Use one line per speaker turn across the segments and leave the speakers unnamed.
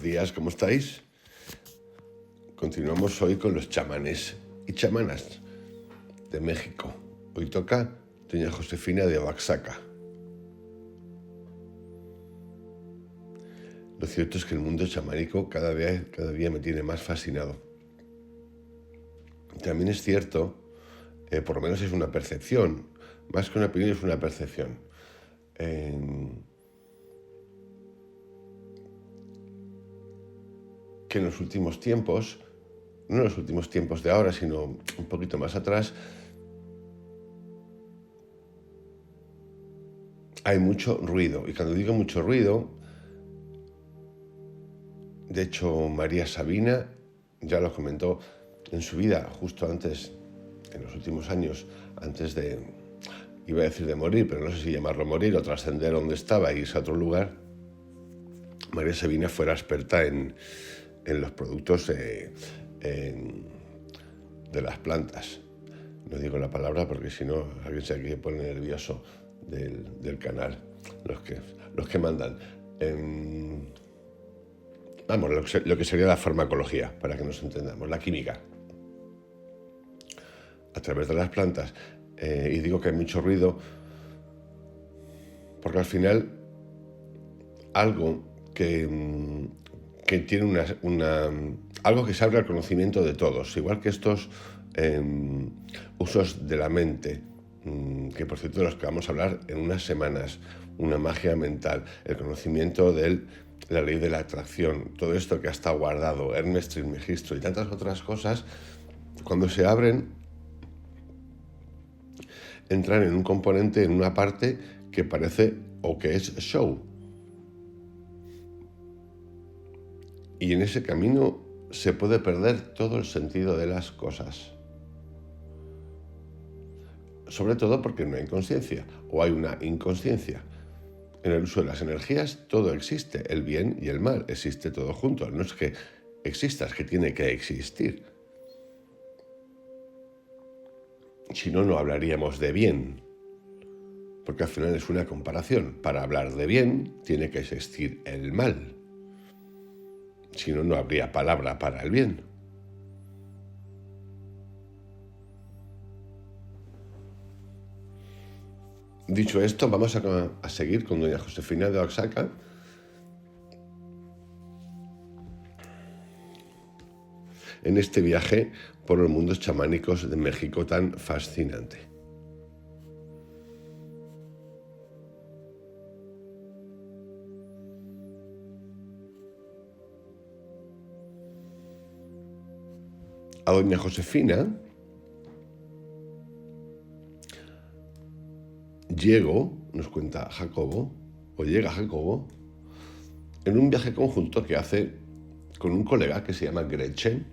buenos días, ¿cómo estáis? Continuamos hoy con los chamanes y chamanas de México. Hoy toca doña Josefina de Oaxaca. Lo cierto es que el mundo chamánico cada día me tiene más fascinado. También es cierto, por lo menos es una percepción, más que una opinión es una percepción, que en los últimos tiempos, no en los últimos tiempos de ahora, sino un poquito más atrás, hay mucho ruido. Y cuando digo mucho ruido, de hecho María Sabina ya lo comentó en su vida, justo antes, en los últimos años, antes de, iba a decir de morir, pero no sé si llamarlo morir o trascender donde estaba y irse a otro lugar. María Sabina fue la experta en los productos de las plantas. No digo la palabra porque si no alguien se pone nervioso del canal, los que mandan. Vamos, lo que sería la farmacología, para que nos entendamos, la química, a través de las plantas. Y digo que hay mucho ruido porque al final algo que tiene algo que se abre al conocimiento de todos, igual que estos usos de la mente, que por cierto de los que vamos a hablar en unas semanas, una magia mental, el conocimiento de la ley de la atracción, todo esto que ha estado guardado, Hermes Trismegisto y tantas otras cosas, cuando se abren, entran en un componente, en una parte que parece o que es show. Y en ese camino se puede perder todo el sentido de las cosas. Sobre todo porque no hay conciencia o hay una inconsciencia. En el uso de las energías todo existe, el bien y el mal, existe todo junto. No es que exista, es que tiene que existir. Si no, no hablaríamos de bien, porque al final es una comparación. Para hablar de bien tiene que existir el mal. Si no, no habría palabra para el bien. Dicho esto, vamos a seguir con doña Josefina de Oaxaca. En este viaje por los mundos chamánicos de México tan fascinante. A doña Josefina nos cuenta Jacobo, o llega Jacobo, en un viaje conjunto que hace con un colega que se llama Gretchen,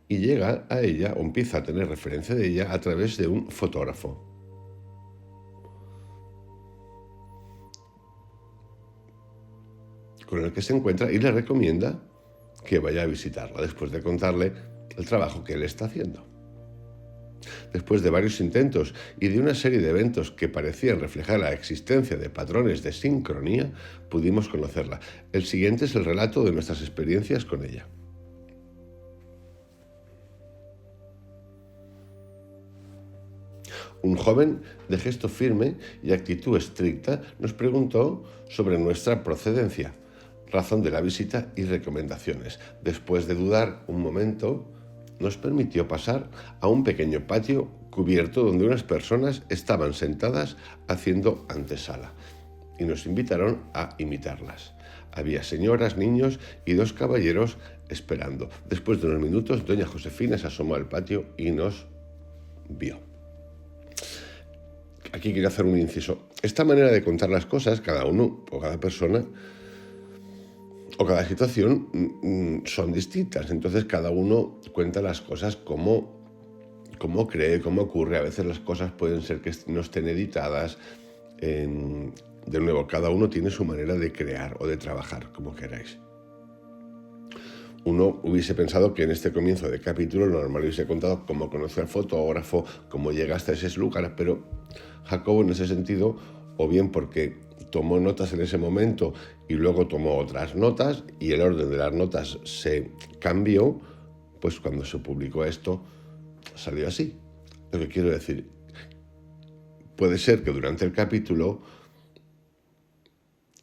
y llega a ella, o empieza a tener referencia de ella a través de un fotógrafo. Con el que se encuentra y le recomienda que vaya a visitarla, después de contarle el trabajo que él está haciendo. Después de varios intentos y de una serie de eventos que parecían reflejar la existencia de patrones de sincronía, pudimos conocerla. El siguiente es el relato de nuestras experiencias con ella. Un joven de gesto firme y actitud estricta nos preguntó sobre nuestra procedencia, razón de la visita y recomendaciones. Después de dudar un momento, nos permitió pasar a un pequeño patio cubierto donde unas personas estaban sentadas haciendo antesala y nos invitaron a imitarlas. Había señoras, niños y 2 caballeros esperando. Después de unos minutos, doña Josefina se asomó al patio y nos vio. Aquí quiero hacer un inciso. Esta manera de contar las cosas, cada uno o cada persona o cada situación son distintas. Entonces cada uno cuenta las cosas como cree, como ocurre. A veces las cosas pueden ser que no estén editadas. De nuevo, cada uno tiene su manera de crear o de trabajar, como queráis. Uno hubiese pensado que en este comienzo de capítulo lo normal hubiese contado cómo conoció al fotógrafo, cómo llega hasta ese lugar, pero Jacobo en ese sentido, o bien porque tomó notas en ese momento y luego tomó otras notas y el orden de las notas se cambió, pues cuando se publicó esto salió así. Lo que quiero decir, puede ser que durante el capítulo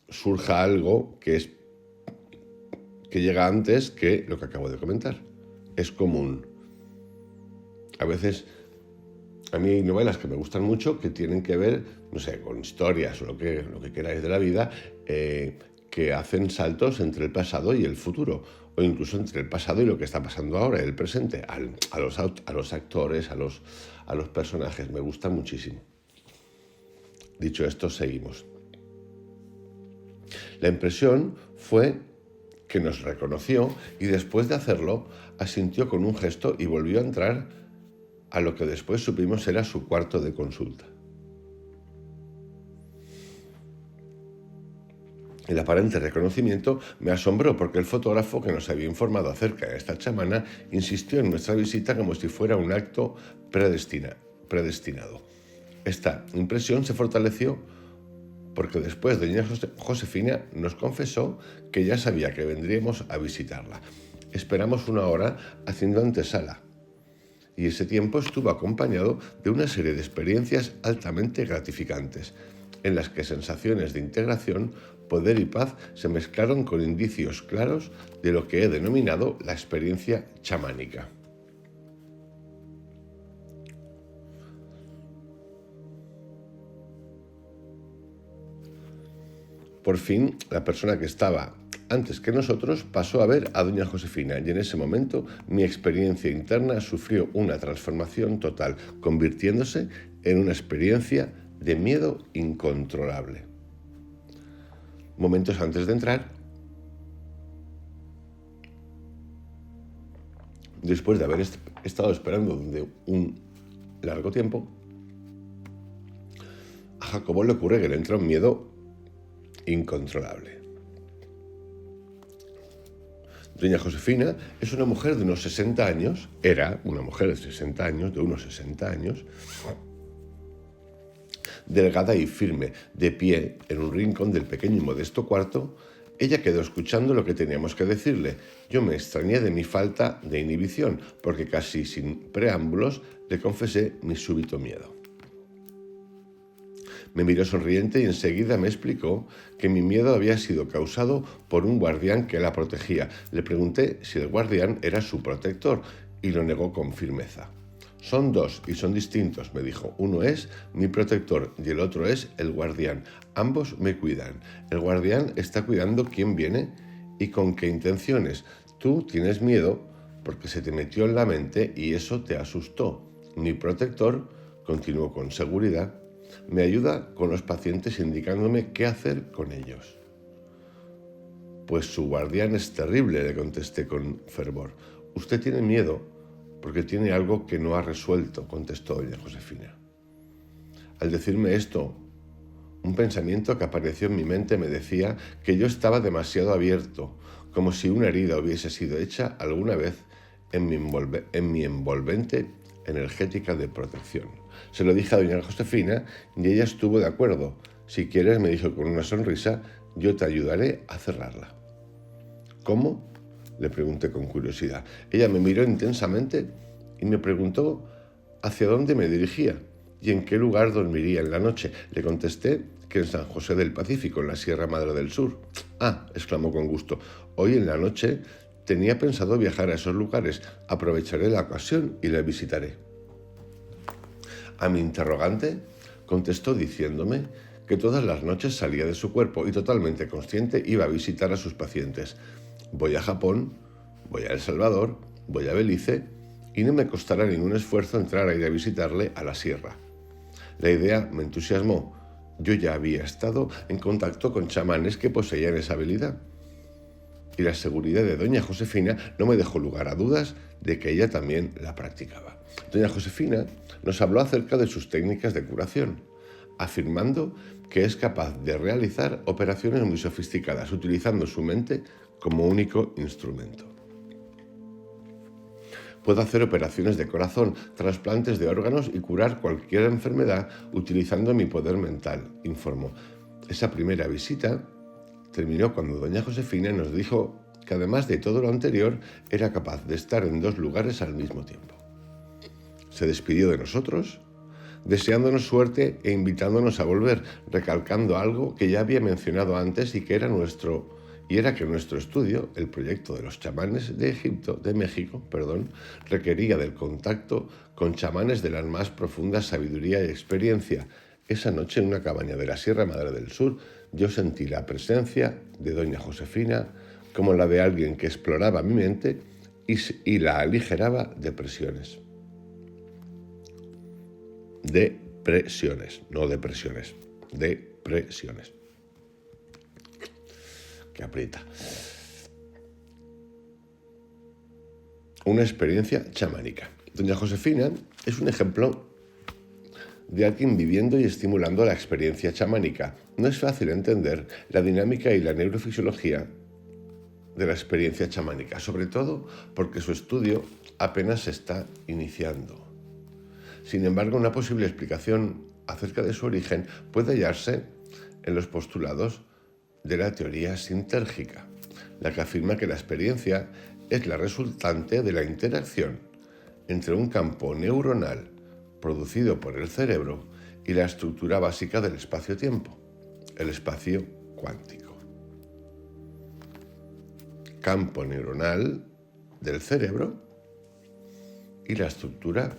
surja algo que llega antes que lo que acabo de comentar. Es común. A veces, a mí hay novelas que me gustan mucho que tienen que ver, no sé, con historias o lo que queráis de la vida, que hacen saltos entre el pasado y el futuro, o incluso entre el pasado y lo que está pasando ahora, el presente, a los actores, a los personajes. Me gusta muchísimo. Dicho esto, seguimos. La impresión fue que nos reconoció y después de hacerlo asintió con un gesto y volvió a entrar a lo que después supimos era su cuarto de consulta. El aparente reconocimiento me asombró porque el fotógrafo que nos había informado acerca de esta chamana insistió en nuestra visita como si fuera un acto predestinado. Esta impresión se fortaleció porque después doña Josefina nos confesó que ya sabía que vendríamos a visitarla. Esperamos 1 hora haciendo antesala y ese tiempo estuvo acompañado de una serie de experiencias altamente gratificantes, en las que sensaciones de integración, poder y paz se mezclaron con indicios claros de lo que he denominado la experiencia chamánica. Por fin, la persona que estaba antes que nosotros pasó a ver a doña Josefina y en ese momento mi experiencia interna sufrió una transformación total, convirtiéndose en una experiencia de miedo incontrolable. Momentos antes de entrar, después de haber estado esperando durante un largo tiempo, a Jacobo le ocurre que le entra un miedo incontrolable. Doña Josefina es una mujer de unos 60 años, era una mujer de 60 años, de unos 60 años, delgada y firme, de pie en un rincón del pequeño y modesto cuarto. Ella quedó escuchando lo que teníamos que decirle. Yo me extrañé de mi falta de inhibición, porque casi sin preámbulos le confesé mi súbito miedo. Me miró sonriente y enseguida me explicó que mi miedo había sido causado por un guardián que la protegía. Le pregunté si el guardián era su protector y lo negó con firmeza. Son dos y son distintos, me dijo. Uno es mi protector y el otro es el guardián. Ambos me cuidan. El guardián está cuidando quién viene y con qué intenciones. Tú tienes miedo porque se te metió en la mente y eso te asustó. Mi protector, continuó con seguridad, me ayuda con los pacientes indicándome qué hacer con ellos. Pues su guardián es terrible, le contesté con fervor. Usted tiene miedo porque tiene algo que no ha resuelto, contestó doña Josefina. Al decirme esto, un pensamiento que apareció en mi mente me decía que yo estaba demasiado abierto, como si una herida hubiese sido hecha alguna vez en mi envolvente energética de protección. Se lo dije a doña Josefina y ella estuvo de acuerdo. Si quieres, me dijo con una sonrisa, yo te ayudaré a cerrarla. ¿Cómo? Le pregunté con curiosidad. Ella me miró intensamente y me preguntó hacia dónde me dirigía y en qué lugar dormiría en la noche. Le contesté que en San José del Pacífico, en la Sierra Madre del Sur. Ah, exclamó con gusto, hoy en la noche tenía pensado viajar a esos lugares. Aprovecharé la ocasión y la visitaré. A mi interrogante contestó diciéndome que todas las noches salía de su cuerpo y totalmente consciente iba a visitar a sus pacientes. Voy a Japón, voy a El Salvador, voy a Belice y no me costará ningún esfuerzo entrar a ir a visitarle a la sierra. La idea me entusiasmó. Yo ya había estado en contacto con chamanes que poseían esa habilidad. Y la seguridad de doña Josefina no me dejó lugar a dudas de que ella también la practicaba. Doña Josefina nos habló acerca de sus técnicas de curación, afirmando que es capaz de realizar operaciones muy sofisticadas utilizando su mente como único instrumento. Puedo hacer operaciones de corazón, trasplantes de órganos y curar cualquier enfermedad utilizando mi poder mental, informó. Esa primera visita terminó cuando doña Josefina nos dijo que además de todo lo anterior, era capaz de estar en 2 lugares al mismo tiempo. Se despidió de nosotros, deseándonos suerte e invitándonos a volver, recalcando algo que ya había mencionado antes y que era que nuestro estudio, el proyecto de los chamanes de México, requería del contacto con chamanes de la más profunda sabiduría y experiencia. Esa noche, en una cabaña de la Sierra Madre del Sur, yo sentí la presencia de doña Josefina como la de alguien que exploraba mi mente y la aligeraba de presiones. No depresiones, depresiones. Que aprieta. Una experiencia chamánica. Doña Josefina es un ejemplo de alguien viviendo y estimulando la experiencia chamánica. No es fácil entender la dinámica y la neurofisiología de la experiencia chamánica, sobre todo porque su estudio apenas se está iniciando. Sin embargo, una posible explicación acerca de su origen puede hallarse en los postulados de la teoría sintérgica, la que afirma que la experiencia es la resultante de la interacción entre un campo neuronal producido por el cerebro y la estructura básica del espacio-tiempo, el espacio cuántico. Campo neuronal del cerebro y la estructura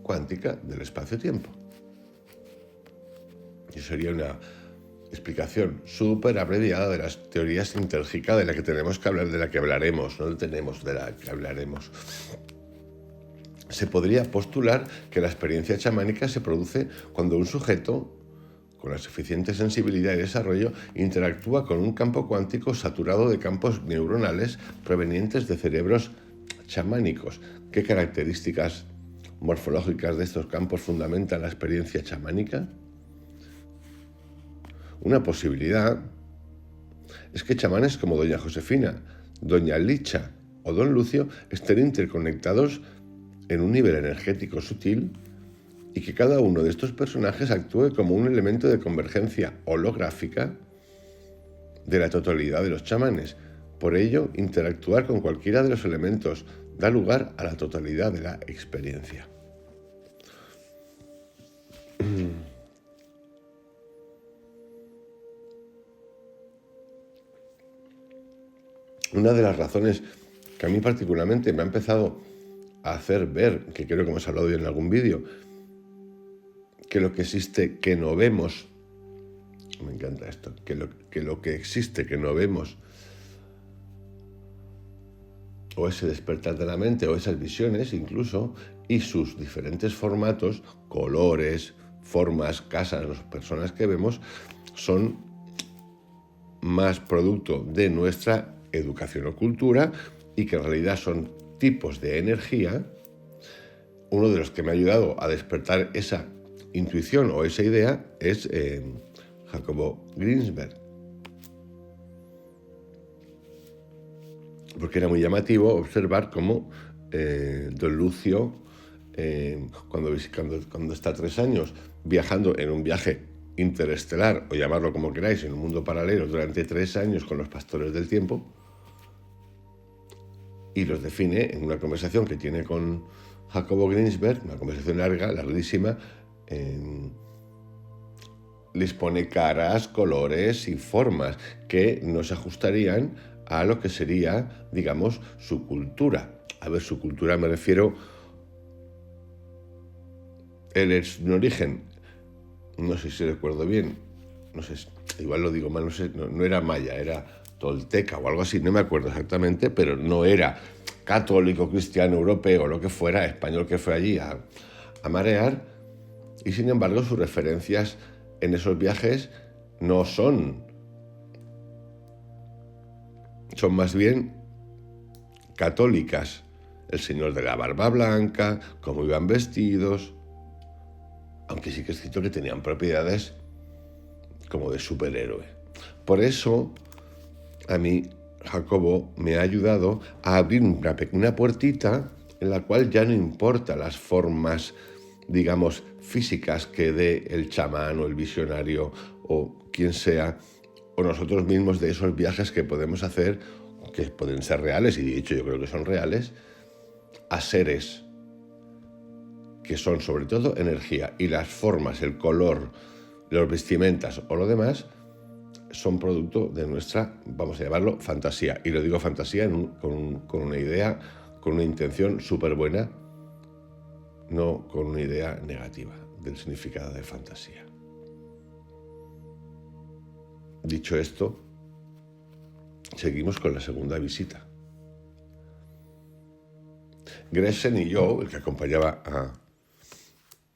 cuántica del espacio-tiempo. Y sería una explicación súper abreviada de las teorías sintérgicas de la que tenemos que hablar, de la que hablaremos, no tenemos, de la que hablaremos. Se podría postular que la experiencia chamánica se produce cuando un sujeto con la suficiente sensibilidad y desarrollo interactúa con un campo cuántico saturado de campos neuronales provenientes de cerebros chamánicos. ¿Qué características morfológicas de estos campos fundamentan la experiencia chamánica? Una posibilidad es que chamanes como doña Josefina, doña Licha o don Lucio estén interconectados en un nivel energético sutil y que cada uno de estos personajes actúe como un elemento de convergencia holográfica de la totalidad de los chamanes. Por ello, interactuar con cualquiera de los elementos da lugar a la totalidad de la experiencia. Una de las razones que a mí particularmente me ha empezado a hacer ver, que creo que hemos hablado hoy en algún vídeo, que lo que existe que no vemos, me encanta esto, que lo que existe que no vemos, o ese despertar de la mente, o esas visiones incluso, y sus diferentes formatos, colores, formas, casas, las personas que vemos, son más producto de nuestra educación o cultura y que en realidad son tipos de energía. Uno de los que me ha ayudado a despertar esa intuición o esa idea es Jacobo Greenberg, porque era muy llamativo observar cómo don Lucio, cuando está 3 años viajando en un viaje interestelar, o llamarlo como queráis, en un mundo paralelo durante 3 años con los pastores del tiempo, y los define en una conversación que tiene con Jacobo Greenberg, una conversación larga, larguísima, les pone caras, colores y formas que no se ajustarían a lo que sería, digamos, su cultura. A ver, su cultura me refiero, él es un origen, no sé si recuerdo bien, no sé, igual lo digo mal, no era maya, era tolteca o algo así, no me acuerdo exactamente, pero no era católico, cristiano, europeo, lo que fuera, español, que fue allí a marear, y sin embargo sus referencias en esos viajes no son más bien católicas. El señor de la barba blanca, cómo iban vestidos, aunque sí que es cierto que tenían propiedades como de superhéroe. Por eso, a mí, Jacobo me ha ayudado a abrir una pequeña puertita en la cual ya no importa las formas, digamos, físicas que dé el chamán o el visionario o quien sea, o nosotros mismos, de esos viajes que podemos hacer, que pueden ser reales, y de hecho yo creo que son reales, a seres que son sobre todo energía, y las formas, el color, los vestimentas o lo demás son producto de nuestra, vamos a llamarlo, fantasía. Y lo digo fantasía con una idea, con una intención súper buena, no con una idea negativa del significado de fantasía. Dicho esto, seguimos con la segunda visita. Gretchen y yo, el que acompañaba a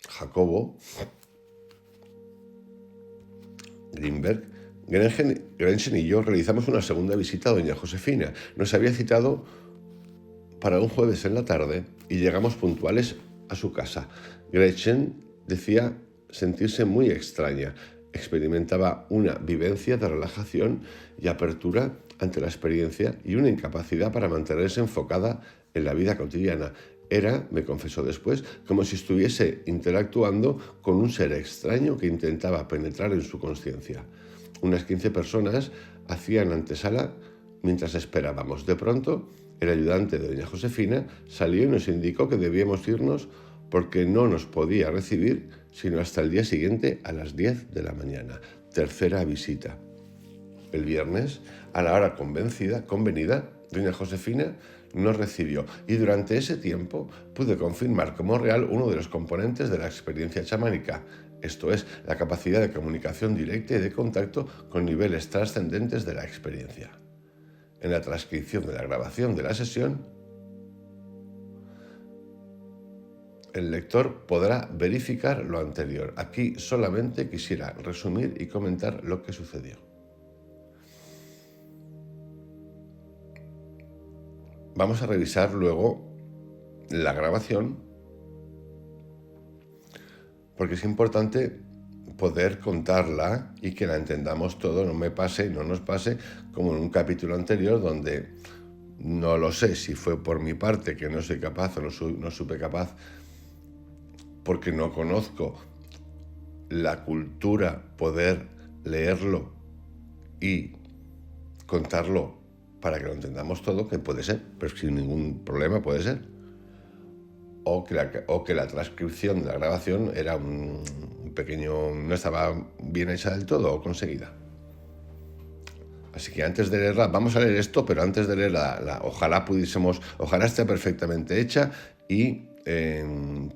Jacobo Greenberg, Gretchen y yo realizamos una segunda visita a doña Josefina. Nos había citado para un jueves en la tarde y llegamos puntuales a su casa. Gretchen decía sentirse muy extraña. Experimentaba una vivencia de relajación y apertura ante la experiencia y una incapacidad para mantenerse enfocada en la vida cotidiana. Era, me confesó después, como si estuviese interactuando con un ser extraño que intentaba penetrar en su conciencia. Unas 15 personas hacían antesala mientras esperábamos. De pronto, el ayudante de doña Josefina salió y nos indicó que debíamos irnos porque no nos podía recibir sino hasta el día siguiente a las 10 de la mañana. Tercera visita. El viernes, a la hora convenida, doña Josefina nos recibió y durante ese tiempo pude confirmar como real uno de los componentes de la experiencia chamánica, esto es, la capacidad de comunicación directa y de contacto con niveles trascendentes de la experiencia. En la transcripción de la grabación de la sesión, el lector podrá verificar lo anterior. Aquí solamente quisiera resumir y comentar lo que sucedió. Vamos a revisar luego la grabación porque es importante poder contarla y que la entendamos todo, no nos pase como en un capítulo anterior donde no lo sé si fue por mi parte que no soy capaz o no supe capaz porque no conozco la cultura, poder leerlo y contarlo para que lo entendamos todo, que puede ser, pero sin ningún problema puede ser. O que la transcripción de la grabación era un pequeño, no estaba bien hecha del todo o conseguida. Así que antes de leerla, vamos a leer esto, pero antes de leerla, ojalá esté perfectamente hecha y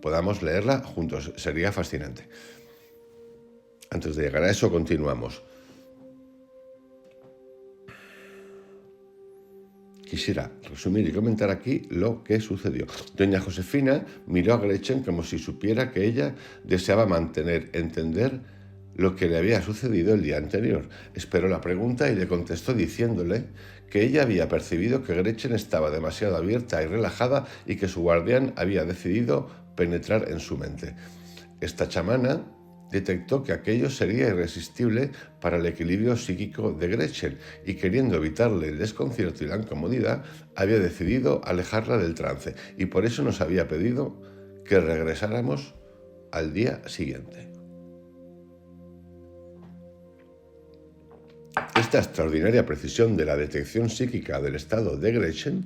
podamos leerla juntos. Sería fascinante. Antes de llegar a eso, continuamos. Quisiera resumir y comentar aquí lo que sucedió. Doña Josefina miró a Gretchen como si supiera que ella deseaba entender lo que le había sucedido el día anterior. Esperó la pregunta y le contestó diciéndole que ella había percibido que Gretchen estaba demasiado abierta y relajada y que su guardián había decidido penetrar en su mente. Esta chamana detectó que aquello sería irresistible para el equilibrio psíquico de Gretchen y, queriendo evitarle el desconcierto y la incomodidad, había decidido alejarla del trance y por eso nos había pedido que regresáramos al día siguiente. Esta extraordinaria precisión de la detección psíquica del estado de Gretchen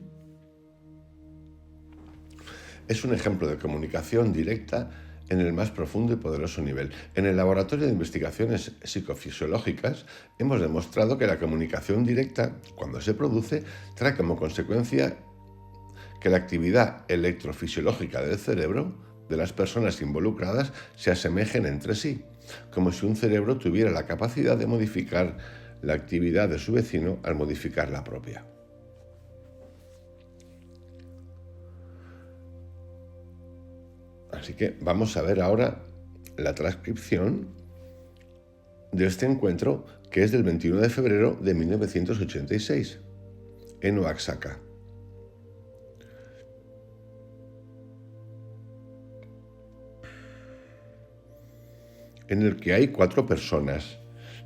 es un ejemplo de comunicación directa en el más profundo y poderoso nivel. En el Laboratorio de Investigaciones Psicofisiológicas hemos demostrado que la comunicación directa, cuando se produce, trae como consecuencia que la actividad electrofisiológica del cerebro de las personas involucradas se asemejen entre sí, como si un cerebro tuviera la capacidad de modificar la actividad de su vecino al modificar la propia. Así que vamos a ver ahora la transcripción de este encuentro, que es del 21 de febrero de 1986, en Oaxaca. En el que hay 4 personas: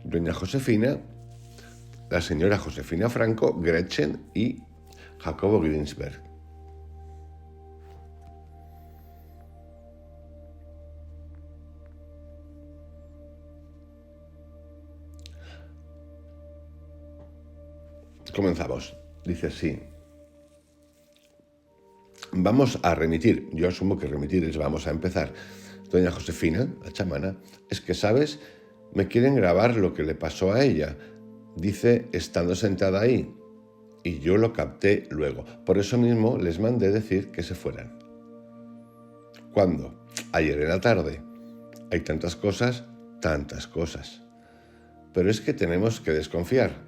doña Josefina, la señora Josefina Franco, Gretchen y Jacobo Greenberg. Comenzamos. Dice así. Vamos a remitir. Yo asumo que remitir es vamos a empezar. Doña Josefina, la chamana, es que, ¿sabes? Me quieren grabar lo que le pasó a ella. Dice, estando sentada ahí. Y yo lo capté luego. Por eso mismo les mandé decir que se fueran. ¿Cuándo? Ayer en la tarde. Hay tantas cosas. Pero es que tenemos que desconfiar.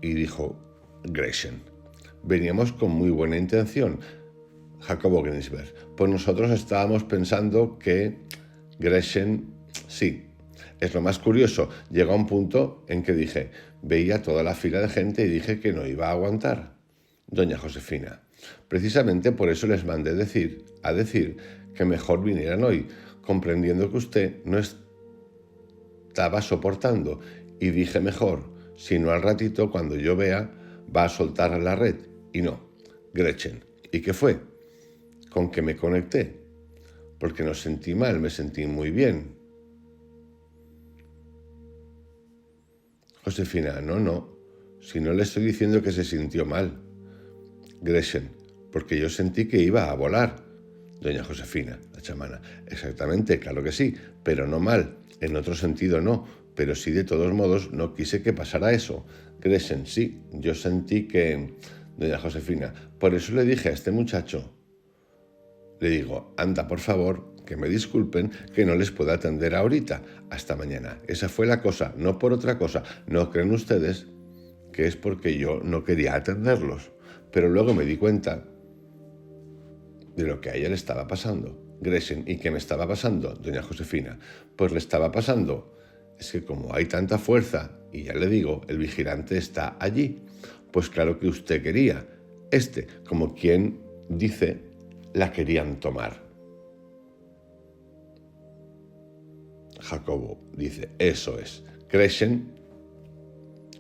Y dijo Gretchen, veníamos con muy buena intención. Jacobo Ginsberg, pues nosotros estábamos pensando que Gretchen, sí. Es lo más curioso, llegó a un punto en que dije, veía toda la fila de gente y dije que no iba a aguantar. Doña Josefina, precisamente por eso les mandé a decir que mejor vinieran hoy, comprendiendo que usted no estaba soportando, y dije mejor, si no al ratito cuando yo vea va a soltar la red. Y no, Gretchen. ¿Y qué fue? Con que me conecté, porque no sentí mal, me sentí muy bien. Josefina, no, si no le estoy diciendo que se sintió mal. Gretchen, porque yo sentí que iba a volar. Doña Josefina, la chamana, exactamente, claro que sí, pero no mal, en otro sentido no, pero sí de todos modos no quise que pasara eso. Gretchen, sí, yo sentí que... Doña Josefina, por eso le dije a este muchacho, le digo, anda por favor, que me disculpen, que no les puedo atender ahorita, hasta mañana. Esa fue la cosa, no por otra cosa. No creen ustedes que es porque yo no quería atenderlos. Pero luego me di cuenta de lo que a ella le estaba pasando. Gretchen, ¿y qué me estaba pasando, doña Josefina? Pues le estaba pasando, es que como hay tanta fuerza, y ya le digo, el vigilante está allí, pues claro que usted quería. Como quien dice, la querían tomar. Jacobo dice, eso es. Gretchen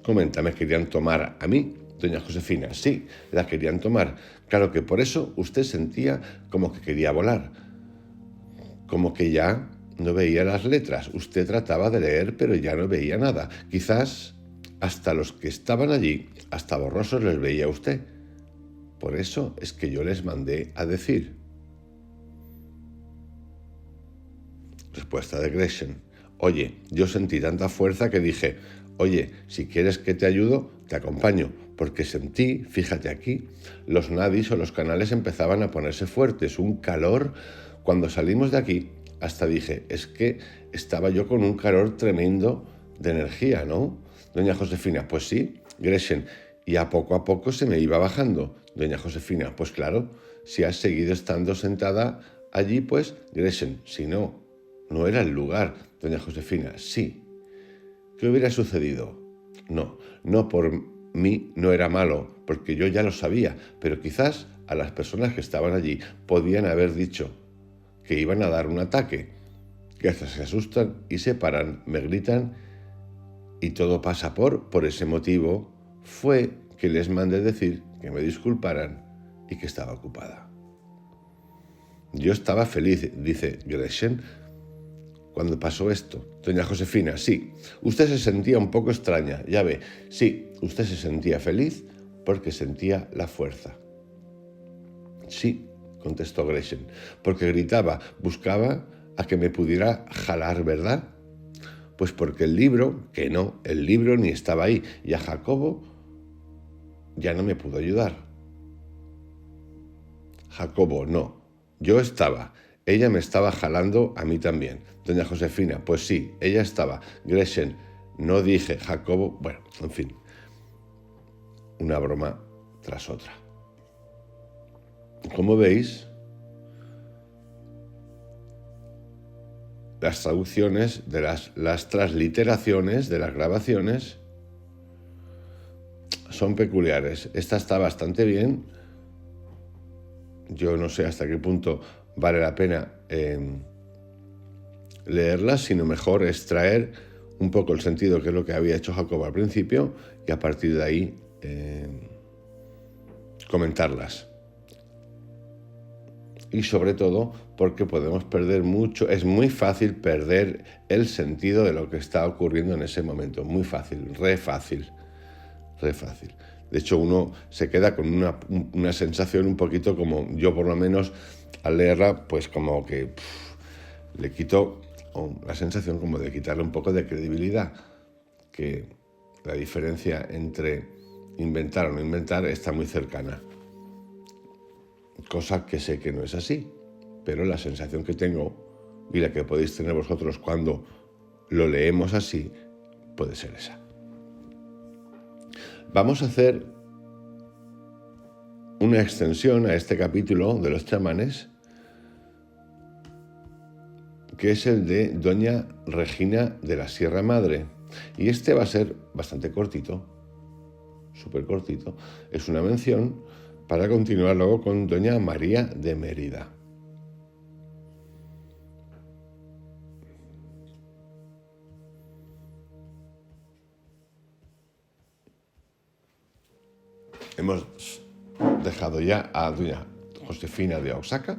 comenta, me querían tomar a mí. Doña Josefina, sí, la querían tomar. Claro que por eso usted sentía como que quería volar. Como que ya no veía las letras. Usted trataba de leer, pero ya no veía nada. Quizás hasta los que estaban allí, hasta borrosos les veía usted. Por eso es que yo les mandé a decir. Respuesta de Gretchen. Oye, yo sentí tanta fuerza que dije, oye, si quieres que te ayudo, te acompaño, porque sentí, fíjate aquí, los nadis o los canales empezaban a ponerse fuertes, un calor. Cuando salimos de aquí, hasta dije, es que estaba yo con un calor tremendo de energía, ¿no? Doña Josefina, pues sí, Gretchen, y a poco se me iba bajando. Doña Josefina, pues claro, si has seguido estando sentada allí, pues, Gretchen, si no era el lugar. Doña Josefina, sí. ¿Qué hubiera sucedido? No por mí no era malo, porque yo ya lo sabía, pero quizás a las personas que estaban allí podían haber dicho que iban a dar un ataque, que hasta se asustan y se paran, me gritan y todo pasa por ese motivo fue que les mandé decir que me disculparan y que estaba ocupada. Yo estaba feliz, dice Gretchen, cuando pasó esto. Doña Josefina, sí, usted se sentía un poco extraña, ya ve, sí, usted se sentía feliz porque sentía la fuerza. Sí, contestó Gretchen, porque gritaba, buscaba a que me pudiera jalar, ¿verdad? Pues porque el libro ni estaba ahí, y a Jacobo ya no me pudo ayudar. Jacobo, no, yo estaba. Ella me estaba jalando a mí también. Doña Josefina, pues sí, ella estaba. Gretchen, no dije. Jacobo, bueno, en fin. Una broma tras otra. Como veis, las traducciones, de las transliteraciones de las grabaciones son peculiares. Esta está bastante bien. Yo no sé hasta qué punto vale la pena leerlas, sino mejor extraer un poco el sentido, que es lo que había hecho Jacobo al principio, y a partir de ahí comentarlas. y sobre todo porque podemos perder mucho, es muy fácil perder el sentido de lo que está ocurriendo en ese momento, muy fácil, re fácil. De hecho, uno se queda con una sensación un poquito como, yo por lo menos al leerla, pues como que le quito la sensación como de quitarle un poco de credibilidad, que la diferencia entre inventar o no inventar está muy cercana. Cosa que sé que no es así, pero la sensación que tengo y la que podéis tener vosotros cuando lo leemos así puede ser esa. Vamos a hacer una extensión a este capítulo de los chamanes, que es el de Doña Regina de la Sierra Madre. Y este va a ser bastante cortito, súper cortito. Es una mención para continuar luego con Doña María de Mérida. Hemos dejado ya a Doña Josefina de Oaxaca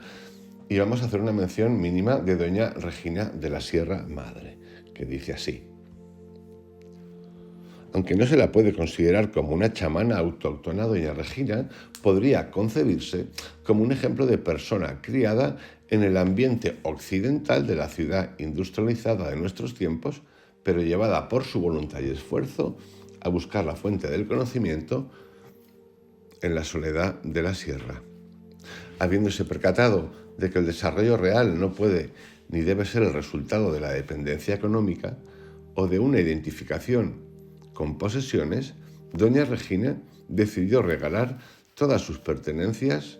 y vamos a hacer una mención mínima de Doña Regina de la Sierra Madre, que dice así. Aunque no se la puede considerar como una chamana autóctona, Doña Regina podría concebirse como un ejemplo de persona criada en el ambiente occidental de la ciudad industrializada de nuestros tiempos, pero llevada por su voluntad y esfuerzo a buscar la fuente del conocimiento en la soledad de la sierra. Habiéndose percatado de que el desarrollo real no puede ni debe ser el resultado de la dependencia económica o de una identificación con posesiones, Doña Regina decidió regalar todas sus pertenencias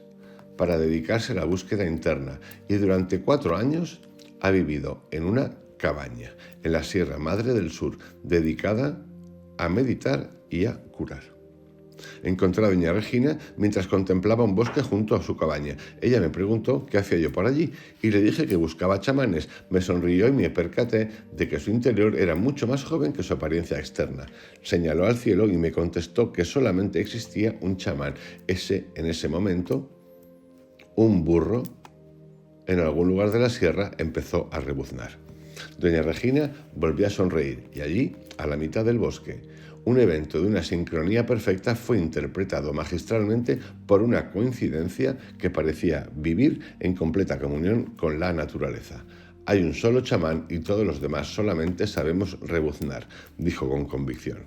para dedicarse a la búsqueda interna y durante 4 años ha vivido en una cabaña en la Sierra Madre del Sur, dedicada a meditar y a curar. Encontré a Doña Regina mientras contemplaba un bosque junto a su cabaña. Ella me preguntó qué hacía yo por allí y le dije que buscaba chamanes. Me sonrió y me percaté de que su interior era mucho más joven que su apariencia externa. Señaló al cielo y me contestó que solamente existía un chamán. En ese momento, un burro en algún lugar de la sierra empezó a rebuznar. Doña Regina volvió a sonreír y allí, a la mitad del bosque, un evento de una sincronía perfecta fue interpretado magistralmente por una coincidencia que parecía vivir en completa comunión con la naturaleza. Hay un solo chamán y todos los demás solamente sabemos rebuznar, dijo con convicción.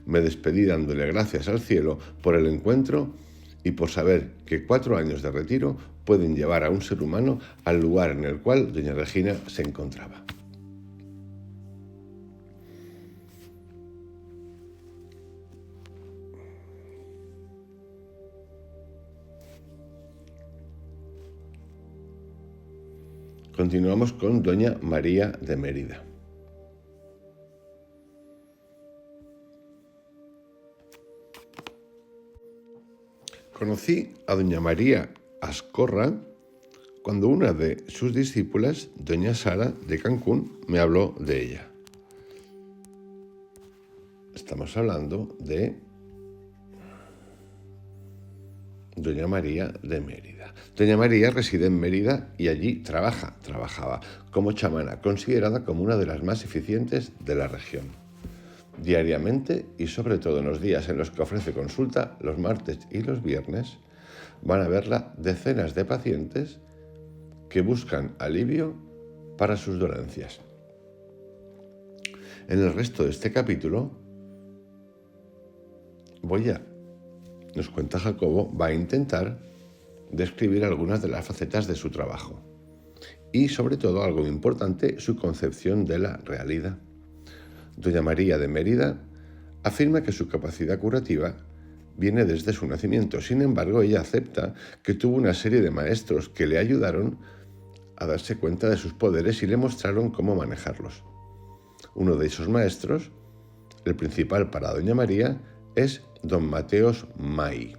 Me despedí dándole gracias al cielo por el encuentro y por saber que 4 años de retiro pueden llevar a un ser humano al lugar en el cual Doña Regina se encontraba. Continuamos con Doña María de Mérida. Conocí a Doña María Ascorra cuando una de sus discípulas, Doña Sara de Cancún, me habló de ella. Estamos hablando de Doña María de Mérida. Doña María reside en Mérida y allí trabajaba como chamana, considerada como una de las más eficientes de la región. Diariamente y sobre todo en los días en los que ofrece consulta, los martes y los viernes, van a verla decenas de pacientes que buscan alivio para sus dolencias. En el resto de este capítulo nos cuenta Jacobo, va a intentar describir algunas de las facetas de su trabajo y, sobre todo, algo importante, su concepción de la realidad. Doña María de Mérida afirma que su capacidad curativa viene desde su nacimiento. Sin embargo, ella acepta que tuvo una serie de maestros que le ayudaron a darse cuenta de sus poderes y le mostraron cómo manejarlos. Uno de esos maestros, el principal para Doña María, es don Mateos May,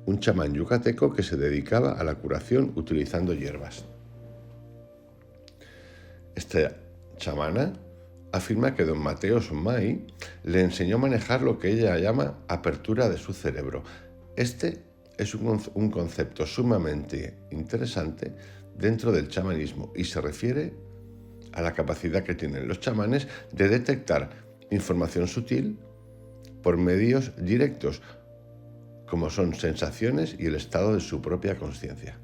un chamán yucateco que se dedicaba a la curación utilizando hierbas. Esta chamana afirma que don Mateos May le enseñó a manejar lo que ella llama apertura de su cerebro. Este es un concepto sumamente interesante dentro del chamanismo y se refiere a la capacidad que tienen los chamanes de detectar información sutil por medios directos, como son sensaciones y el estado de su propia conciencia.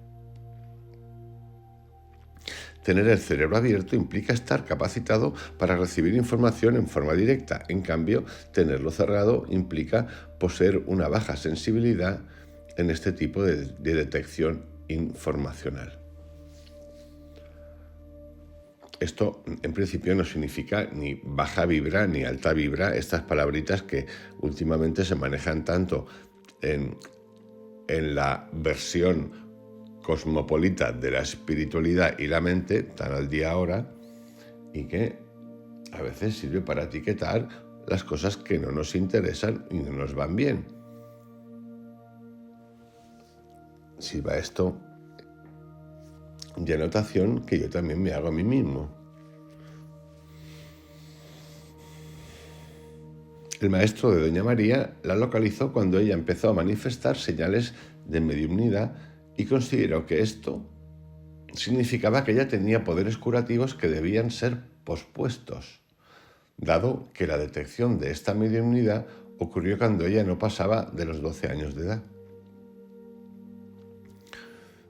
Tener el cerebro abierto implica estar capacitado para recibir información en forma directa. En cambio, tenerlo cerrado implica poseer una baja sensibilidad en este tipo de detección informacional. Esto en principio no significa ni baja vibra ni alta vibra, estas palabritas que últimamente se manejan tanto en la versión cosmopolita de la espiritualidad y la mente, tan al día ahora, y que a veces sirve para etiquetar las cosas que no nos interesan y no nos van bien. Sirva esto de anotación que yo también me hago a mí mismo. El maestro de Doña María la localizó cuando ella empezó a manifestar señales de mediumnidad y consideró que esto significaba que ella tenía poderes curativos que debían ser pospuestos, dado que la detección de esta mediumnidad ocurrió cuando ella no pasaba de los 12 años de edad.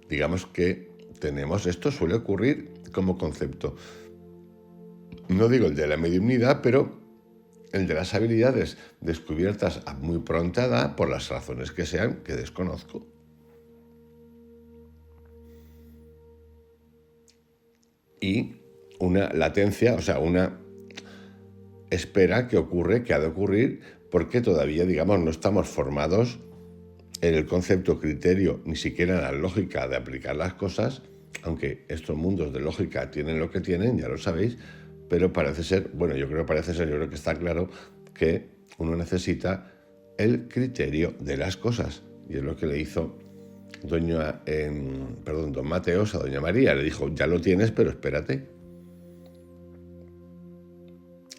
Digamos que esto suele ocurrir como concepto. No digo el de la mediumnidad, pero el de las habilidades descubiertas a muy pronta edad, por las razones que sean, que desconozco. Y una latencia, o sea, una espera que ocurre, que ha de ocurrir, porque todavía, digamos, no estamos formados en el concepto criterio, ni siquiera en la lógica de aplicar las cosas, aunque estos mundos de lógica tienen lo que tienen, ya lo sabéis, pero parece ser, yo creo que está claro que uno necesita el criterio de las cosas, y es lo que le hizo don Mateos a Doña María. Le dijo, ya lo tienes, pero espérate.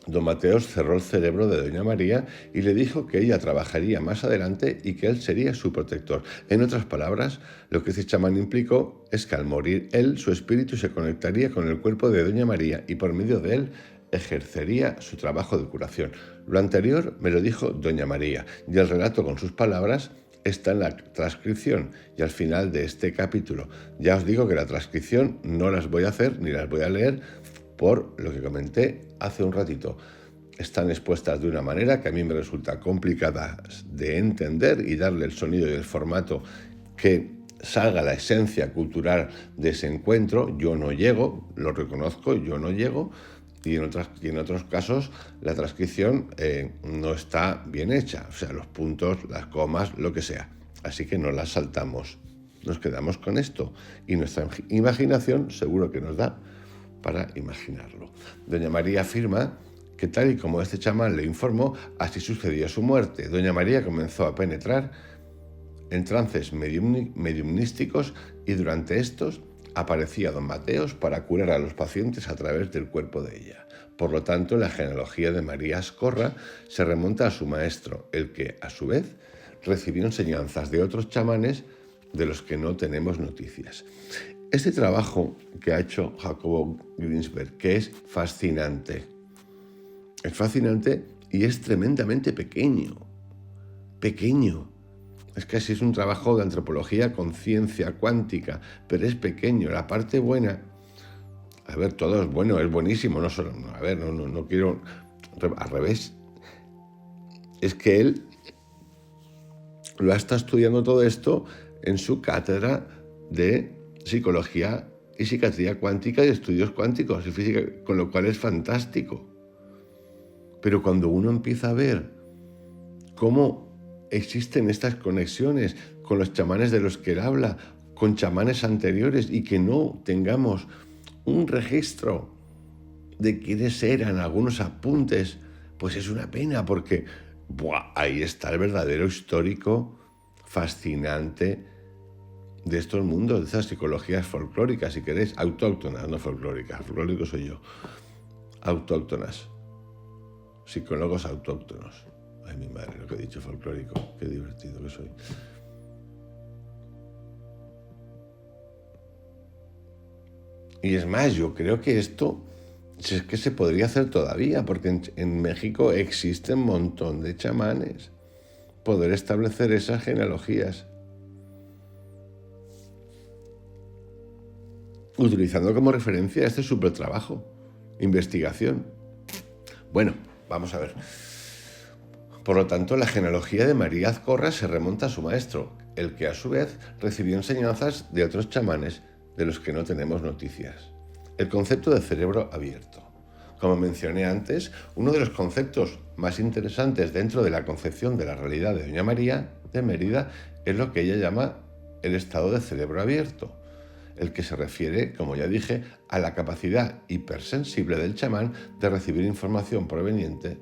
Don Mateos cerró el cerebro de Doña María y le dijo que ella trabajaría más adelante y que él sería su protector. En otras palabras, lo que ese chamán implicó es que al morir él, su espíritu se conectaría con el cuerpo de Doña María y por medio de él ejercería su trabajo de curación. Lo anterior me lo dijo Doña María y el relato con sus palabras está en la transcripción y al final de este capítulo. Ya os digo que la transcripción no las voy a hacer ni las voy a leer por lo que comenté hace un ratito. Están expuestas de una manera que a mí me resulta complicada de entender y darle el sonido y el formato que salga la esencia cultural de ese encuentro. Yo no llego, lo reconozco, yo no llego, y en otros casos la transcripción no está bien hecha, o sea, los puntos, las comas, lo que sea. Así que no las saltamos, nos quedamos con esto y nuestra imaginación seguro que nos da para imaginarlo. Doña María afirma que tal y como este chamán le informó, así sucedió su muerte. Doña María comenzó a penetrar en trances mediumnísticos y durante estos aparecía don Mateos para curar a los pacientes a través del cuerpo de ella. Por lo tanto, la genealogía de María Ascorra se remonta a su maestro, el que, a su vez, recibió enseñanzas de otros chamanes de los que no tenemos noticias. Este trabajo que ha hecho Jacobo Grinsberg, que es fascinante y es tremendamente pequeño. Es que así es un trabajo de antropología con ciencia cuántica, pero es pequeño. La parte buena, todo es bueno, es buenísimo, no quiero, al revés. Es que él lo ha estado estudiando todo esto en su cátedra de psicología y psiquiatría cuántica y estudios cuánticos y física, con lo cual es fantástico. Pero cuando uno empieza a ver cómo existen estas conexiones con los chamanes de los que él habla, con chamanes anteriores y que no tengamos un registro de quiénes eran, algunos apuntes, pues es una pena porque ahí está el verdadero histórico fascinante de estos mundos, de estas psicologías folclóricas, si queréis, autóctonas, no folclóricas, folclórico soy yo, autóctonas, psicólogos autóctonos. Ay, mi madre, lo que he dicho, folclórico, qué divertido que soy. Y es más, yo creo que esto es que se podría hacer todavía, porque en México existe un montón de chamanes. Poder establecer esas genealogías, utilizando como referencia este supertrabajo, investigación. Bueno, vamos a ver. Por lo tanto, la genealogía de María Azcorra se remonta a su maestro, el que a su vez recibió enseñanzas de otros chamanes de los que no tenemos noticias. El concepto de cerebro abierto. Como mencioné antes, uno de los conceptos más interesantes dentro de la concepción de la realidad de Doña María de Mérida es lo que ella llama el estado de cerebro abierto, el que se refiere, como ya dije, a la capacidad hipersensible del chamán de recibir información proveniente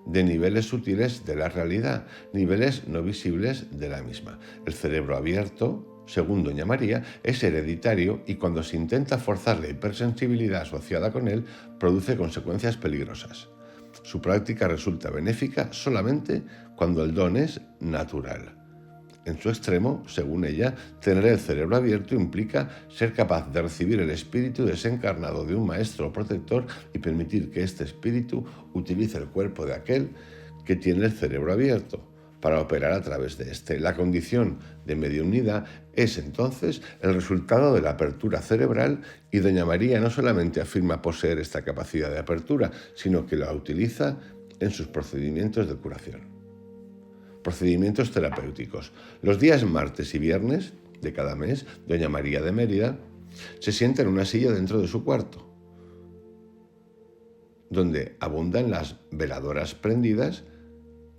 de niveles sutiles de la realidad, niveles no visibles de la misma. El cerebro abierto, según Doña María, es hereditario y cuando se intenta forzar la hipersensibilidad asociada con él, produce consecuencias peligrosas. Su práctica resulta benéfica solamente cuando el don es natural. En su extremo, según ella, tener el cerebro abierto implica ser capaz de recibir el espíritu desencarnado de un maestro o protector y permitir que este espíritu utilice el cuerpo de aquel que tiene el cerebro abierto para operar a través de este. La condición de mediunidad es entonces el resultado de la apertura cerebral y Doña María no solamente afirma poseer esta capacidad de apertura, sino que la utiliza en sus procedimientos de curación. Procedimientos terapéuticos. Los días martes y viernes de cada mes, Doña María de Mérida se sienta en una silla dentro de su cuarto, donde abundan las veladoras prendidas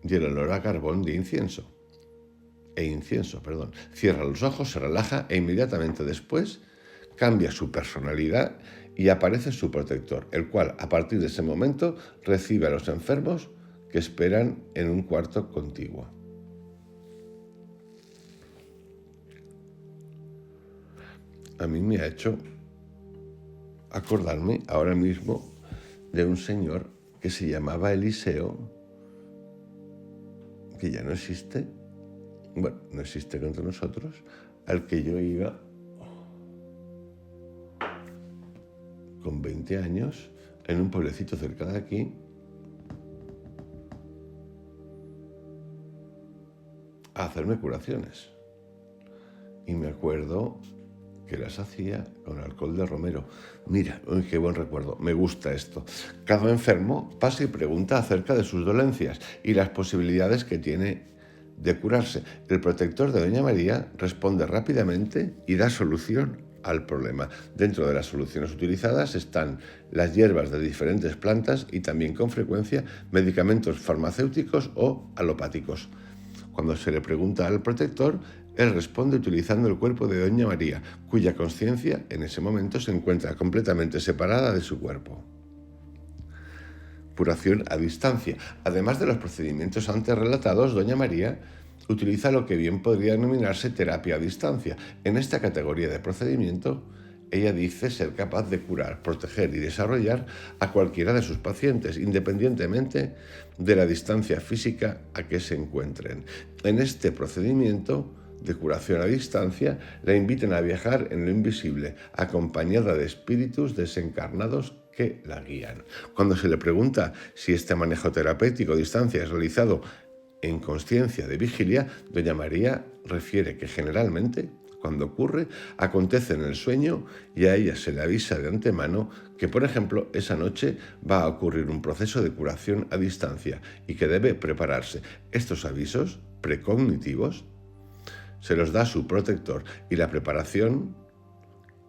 y el olor a carbón de incienso. Cierra los ojos, se relaja e inmediatamente después cambia su personalidad y aparece su protector, el cual a partir de ese momento recibe a los enfermos que esperan en un cuarto contiguo. A mí me ha hecho acordarme ahora mismo de un señor que se llamaba Eliseo, que ya no existe, bueno, no existe entre nosotros, al que yo iba con 20 años en un pueblecito cerca de aquí a hacerme curaciones. Y me acuerdo que las hacía con alcohol de romero. Mira, qué buen recuerdo, me gusta esto. Cada enfermo pasa y pregunta acerca de sus dolencias y las posibilidades que tiene de curarse. El protector de Doña María responde rápidamente y da solución al problema. Dentro de las soluciones utilizadas están las hierbas de diferentes plantas y también con frecuencia medicamentos farmacéuticos o alopáticos. Cuando se le pregunta al protector, él responde utilizando el cuerpo de Doña María, cuya conciencia en ese momento se encuentra completamente separada de su cuerpo. Curación a distancia. Además de los procedimientos antes relatados, Doña María utiliza lo que bien podría denominarse terapia a distancia. En esta categoría de procedimiento, ella dice ser capaz de curar, proteger y desarrollar a cualquiera de sus pacientes, independientemente de la distancia física a que se encuentren. En este procedimiento de curación a distancia, la invitan a viajar en lo invisible, acompañada de espíritus desencarnados que la guían. Cuando se le pregunta si este manejo terapéutico a distancia es realizado en consciencia de vigilia, Doña María refiere que generalmente, cuando ocurre, acontece en el sueño y a ella se le avisa de antemano que, por ejemplo, esa noche va a ocurrir un proceso de curación a distancia y que debe prepararse. Estos avisos precognitivos se los da su protector y la preparación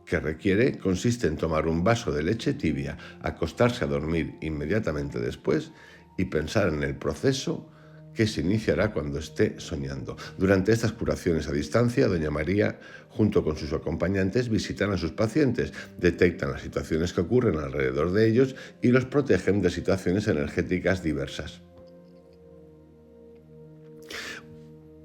que requiere consiste en tomar un vaso de leche tibia, acostarse a dormir inmediatamente después y pensar en el proceso que se iniciará cuando esté soñando. Durante estas curaciones a distancia, Doña María, junto con sus acompañantes, visitan a sus pacientes, detectan las situaciones que ocurren alrededor de ellos y los protegen de situaciones energéticas diversas.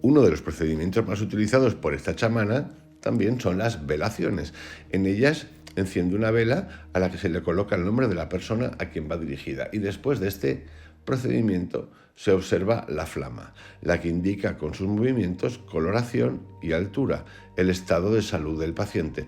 Uno de los procedimientos más utilizados por esta chamana también son las velaciones. En ellas enciende una vela a la que se le coloca el nombre de la persona a quien va dirigida y después de este procedimiento se observa la flama, la que indica con sus movimientos coloración y altura, el estado de salud del paciente.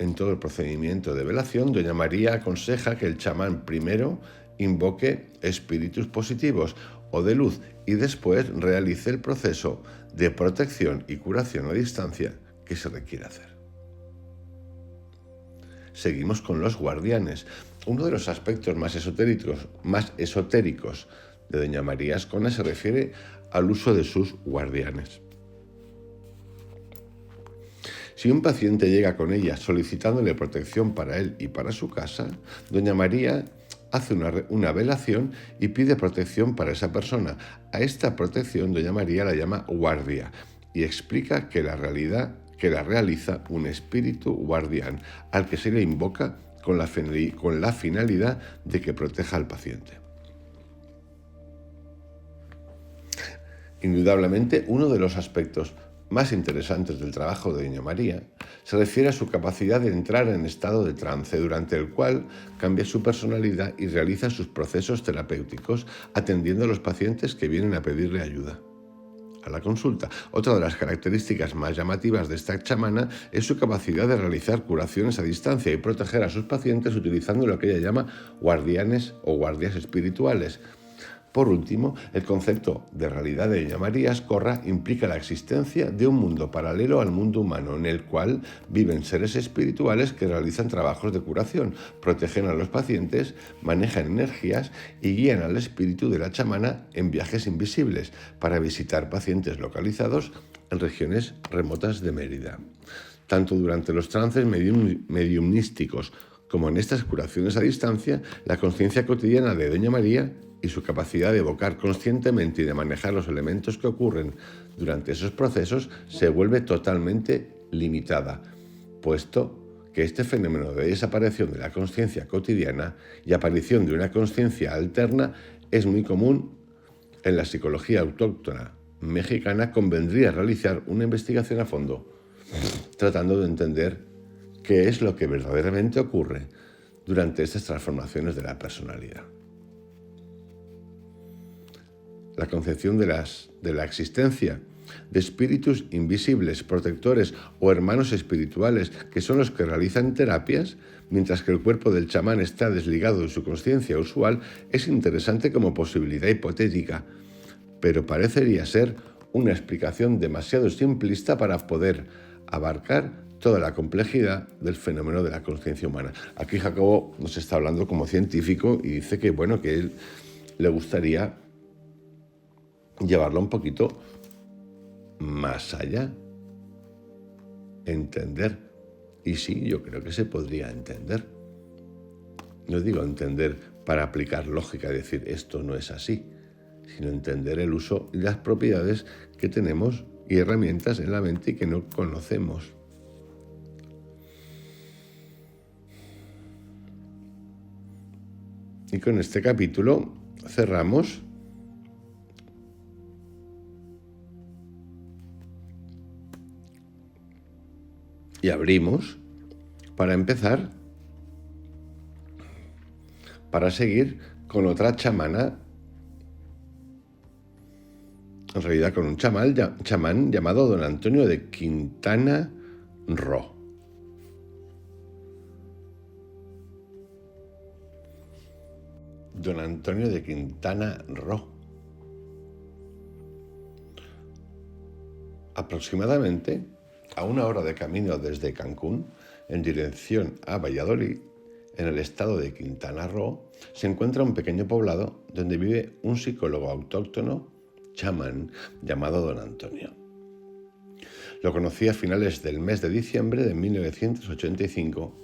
En todo el procedimiento de velación, doña María aconseja que el chamán primero invoque espíritus positivos o de luz y después realice el proceso de protección y curación a distancia que se requiere hacer. Seguimos con los guardianes. Uno de los aspectos más esotéricos de doña María Ascona se refiere al uso de sus guardianes. Si un paciente llega con ella solicitándole protección para él y para su casa, doña María hace una velación y pide protección para esa persona. A esta protección doña María la llama guardia y explica que la realiza un espíritu guardián al que se le invoca con la finalidad de que proteja al paciente. Indudablemente, uno de los aspectos más interesantes del trabajo de doña María se refiere a su capacidad de entrar en estado de trance, durante el cual cambia su personalidad y realiza sus procesos terapéuticos atendiendo a los pacientes que vienen a pedirle ayuda a la consulta. Otra de las características más llamativas de esta chamana es su capacidad de realizar curaciones a distancia y proteger a sus pacientes utilizando lo que ella llama guardianes o guardias espirituales. Por último, el concepto de realidad de doña María Ascona implica la existencia de un mundo paralelo al mundo humano, en el cual viven seres espirituales que realizan trabajos de curación, protegen a los pacientes, manejan energías y guían al espíritu de la chamana en viajes invisibles para visitar pacientes localizados en regiones remotas de Mérida. Tanto durante los trances mediumnísticos como en estas curaciones a distancia, la conciencia cotidiana de doña María y su capacidad de evocar conscientemente y de manejar los elementos que ocurren durante esos procesos se vuelve totalmente limitada, puesto que este fenómeno de desaparición de la conciencia cotidiana y aparición de una conciencia alterna es muy común en la psicología autóctona mexicana. Convendría realizar una investigación a fondo, tratando de entender qué es lo que verdaderamente ocurre durante estas transformaciones de la personalidad. La concepción de la existencia de espíritus invisibles, protectores o hermanos espirituales, que son los que realizan terapias, mientras que el cuerpo del chamán está desligado de su conciencia usual, es interesante como posibilidad hipotética, pero parecería ser una explicación demasiado simplista para poder abarcar toda la complejidad del fenómeno de la conciencia humana. Aquí Jacobo nos está hablando como científico y dice que, que él le gustaría llevarlo un poquito más allá, entender. Y sí, yo creo que se podría entender. No digo entender para aplicar lógica y decir esto no es así, sino entender el uso y las propiedades que tenemos y herramientas en la mente y que no conocemos. Y con este capítulo cerramos y abrimos para empezar, para seguir con otra chamana, en realidad con un chamán llamado Don Antonio de Quintana Roo. Don Antonio de Quintana Roo. Aproximadamente a 1 hora de camino desde Cancún, en dirección a Valladolid, en el estado de Quintana Roo, se encuentra un pequeño poblado donde vive un psicólogo autóctono, chamán, llamado Don Antonio. Lo conocí a finales del mes de diciembre de 1985,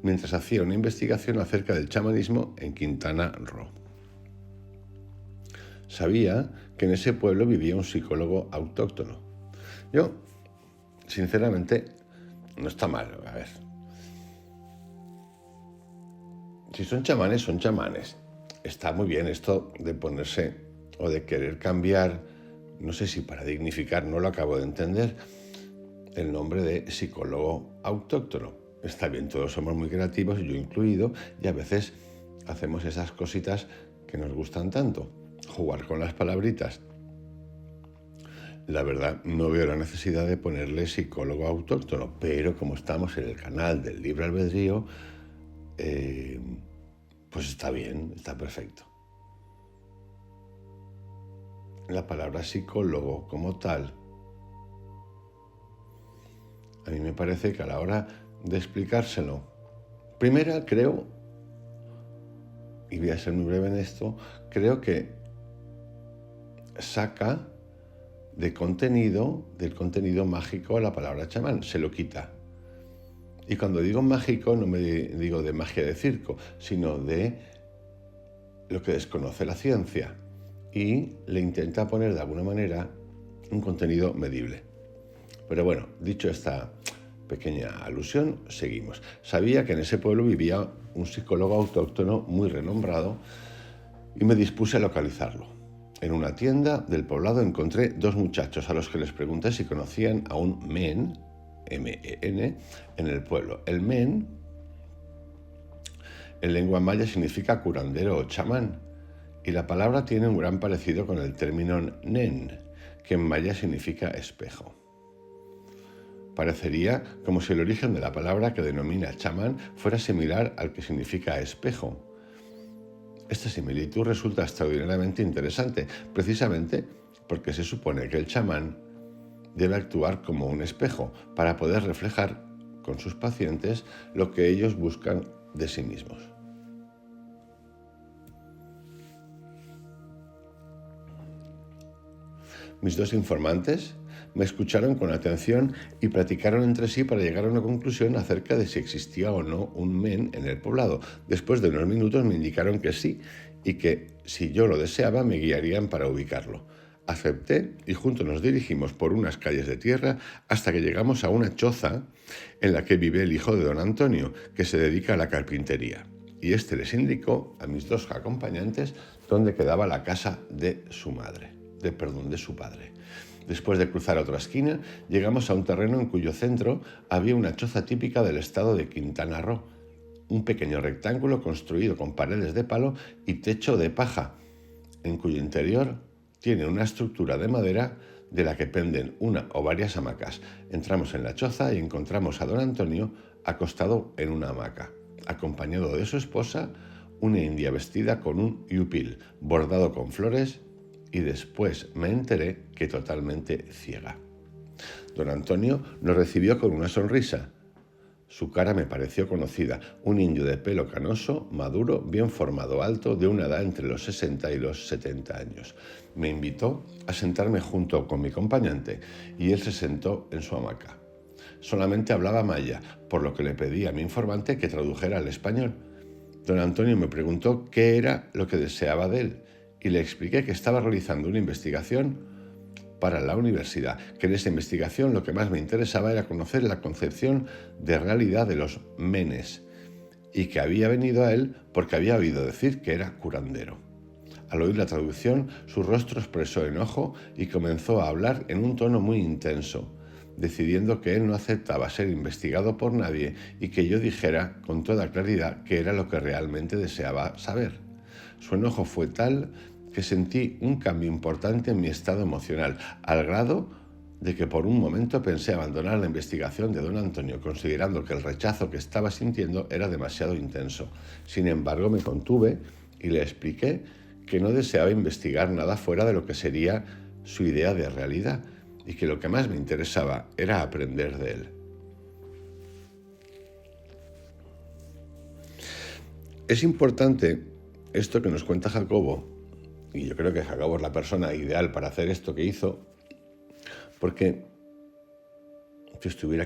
mientras hacía una investigación acerca del chamanismo en Quintana Roo. Sabía que en ese pueblo vivía un psicólogo autóctono. Yo, sinceramente, no está mal. A ver, si son chamanes, son chamanes. Está muy bien esto de ponerse o de querer cambiar, no sé si para dignificar, no lo acabo de entender, el nombre de psicólogo autóctono. Está bien, todos somos muy creativos, yo incluido, y a veces hacemos esas cositas que nos gustan tanto, jugar con las palabritas. La verdad, no veo la necesidad de ponerle psicólogo autóctono, pero como estamos en el canal del libre albedrío, pues está bien, está perfecto. La palabra psicólogo como tal, a mí me parece que a la hora de explicárselo, primero creo, y voy a ser muy breve en esto, creo que saca del contenido mágico a la palabra chamán, se lo quita. Y cuando digo mágico no me digo de magia de circo, sino de lo que desconoce la ciencia y le intenta poner de alguna manera un contenido medible. Pero bueno, dicho esta pequeña alusión, seguimos. Sabía que en ese pueblo vivía un psicólogo autóctono muy renombrado y me dispuse a localizarlo. En una tienda del poblado encontré 2 muchachos a los que les pregunté si conocían a un men, M-E-N, en el pueblo. El men, en lengua maya, significa curandero o chamán, y la palabra tiene un gran parecido con el término nen, que en maya significa espejo. Parecería como si el origen de la palabra que denomina chamán fuera similar al que significa espejo. Esta similitud resulta extraordinariamente interesante, precisamente porque se supone que el chamán debe actuar como un espejo para poder reflejar con sus pacientes lo que ellos buscan de sí mismos. Mis 2 informantes me escucharon con atención y platicaron entre sí para llegar a una conclusión acerca de si existía o no un men en el poblado. Después de unos minutos me indicaron que sí y que, si yo lo deseaba, me guiarían para ubicarlo. Acepté y juntos nos dirigimos por unas calles de tierra hasta que llegamos a una choza en la que vive el hijo de don Antonio, que se dedica a la carpintería. Y este les indicó a mis 2 acompañantes dónde quedaba la casa de su padre. Después de cruzar otra esquina, llegamos a un terreno en cuyo centro había una choza típica del estado de Quintana Roo, un pequeño rectángulo construido con paredes de palo y techo de paja, en cuyo interior tiene una estructura de madera de la que penden una o varias hamacas. Entramos en la choza y encontramos a don Antonio acostado en una hamaca, acompañado de su esposa, una india vestida con un yupil bordado con flores, y después me enteré que totalmente ciega. Don Antonio nos recibió con una sonrisa. Su cara me pareció conocida, un indio de pelo canoso, maduro, bien formado, alto, de una edad entre los 60 y los 70 años. Me invitó a sentarme junto con mi acompañante y él se sentó en su hamaca. Solamente hablaba maya, por lo que le pedí a mi informante que tradujera al español. Don Antonio me preguntó qué era lo que deseaba de él y le expliqué que estaba realizando una investigación para la universidad, que en esa investigación lo que más me interesaba era conocer la concepción de realidad de los menes y que había venido a él porque había oído decir que era curandero. Al oír la traducción, su rostro expresó enojo y comenzó a hablar en un tono muy intenso, decidiendo que él no aceptaba ser investigado por nadie y que yo dijera con toda claridad qué era lo que realmente deseaba saber. Su enojo fue tal que sentí un cambio importante en mi estado emocional, al grado de que por un momento pensé abandonar la investigación de don Antonio, considerando que el rechazo que estaba sintiendo era demasiado intenso. Sin embargo, me contuve y le expliqué que no deseaba investigar nada fuera de lo que sería su idea de realidad y que lo que más me interesaba era aprender de él. Es importante esto que nos cuenta Jacobo, y yo creo que Jacobo es la persona ideal para hacer esto que hizo, porque si estuviera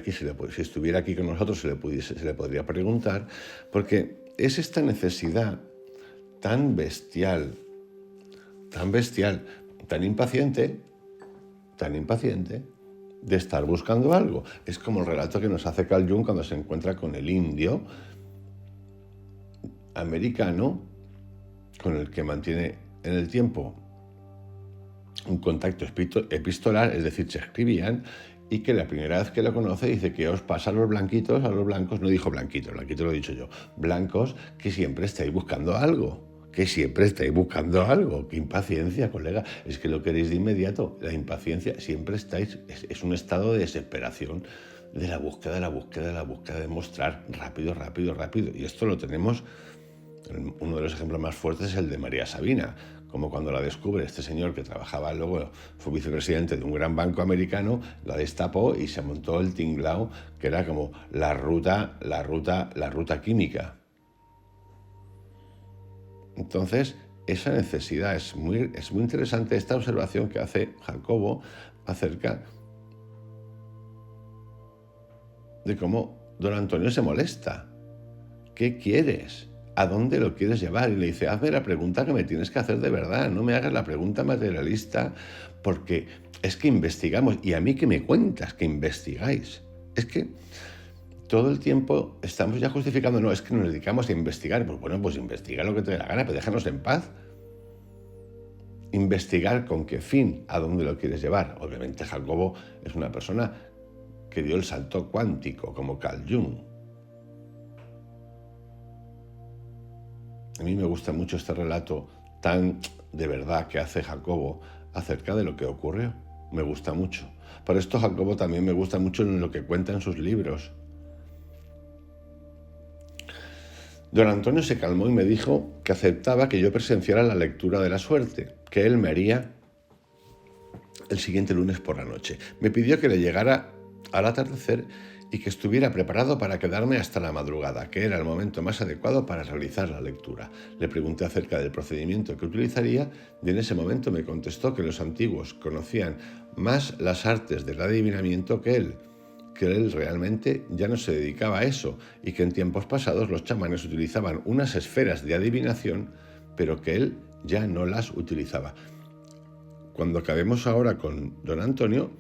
aquí con nosotros se le podría preguntar, porque es esta necesidad tan bestial, tan impaciente, de estar buscando algo. Es como el relato que nos hace Carl Jung cuando se encuentra con el indio americano, con el que mantiene en el tiempo un contacto epistolar, es decir, se escribían, y que la primera vez que lo conoce dice que os pasa a los blancos, no dijo blanquito, blanquito lo he dicho yo, blancos, que siempre estáis buscando algo, que siempre estáis buscando algo. ¡Qué impaciencia, colega! Es que lo queréis de inmediato. La impaciencia, siempre estáis, es un estado de desesperación, de la búsqueda, de mostrar rápido, rápido, rápido. Y esto lo tenemos, uno de los ejemplos más fuertes es el de María Sabina, como cuando la descubre este señor que trabajaba luego, fue vicepresidente de un gran banco americano, la destapó y se montó el tinglao, que era como la ruta química. Entonces, esa necesidad es muy interesante, esta observación que hace Jacobo acerca de cómo don Antonio se molesta. ¿Qué quieres? ¿A dónde lo quieres llevar? Y le dice, hazme la pregunta que me tienes que hacer de verdad, no me hagas la pregunta materialista, porque es que investigamos, y a mí que me cuentas que investigáis. Es que todo el tiempo estamos ya justificando, no, es que nos dedicamos a investigar. Pues bueno, pues investiga lo que te dé la gana, pero déjanos en paz. Investigar con qué fin, a dónde lo quieres llevar. Obviamente Jacobo es una persona que dio el salto cuántico, como Carl Jung. A mí me gusta mucho este relato tan de verdad que hace Jacobo acerca de lo que ocurrió. Me gusta mucho. Por esto Jacobo también me gusta mucho en lo que cuenta en sus libros. Don Antonio se calmó y me dijo que aceptaba que yo presenciara la lectura de la suerte, que él me haría el siguiente lunes por la noche. Me pidió que le llegara al atardecer y que estuviera preparado para quedarme hasta la madrugada, que era el momento más adecuado para realizar la lectura. Le pregunté acerca del procedimiento que utilizaría y en ese momento me contestó que los antiguos conocían más las artes del adivinamiento que él realmente ya no se dedicaba a eso y que en tiempos pasados los chamanes utilizaban unas esferas de adivinación, pero que él ya no las utilizaba. Cuando acabemos ahora con don Antonio,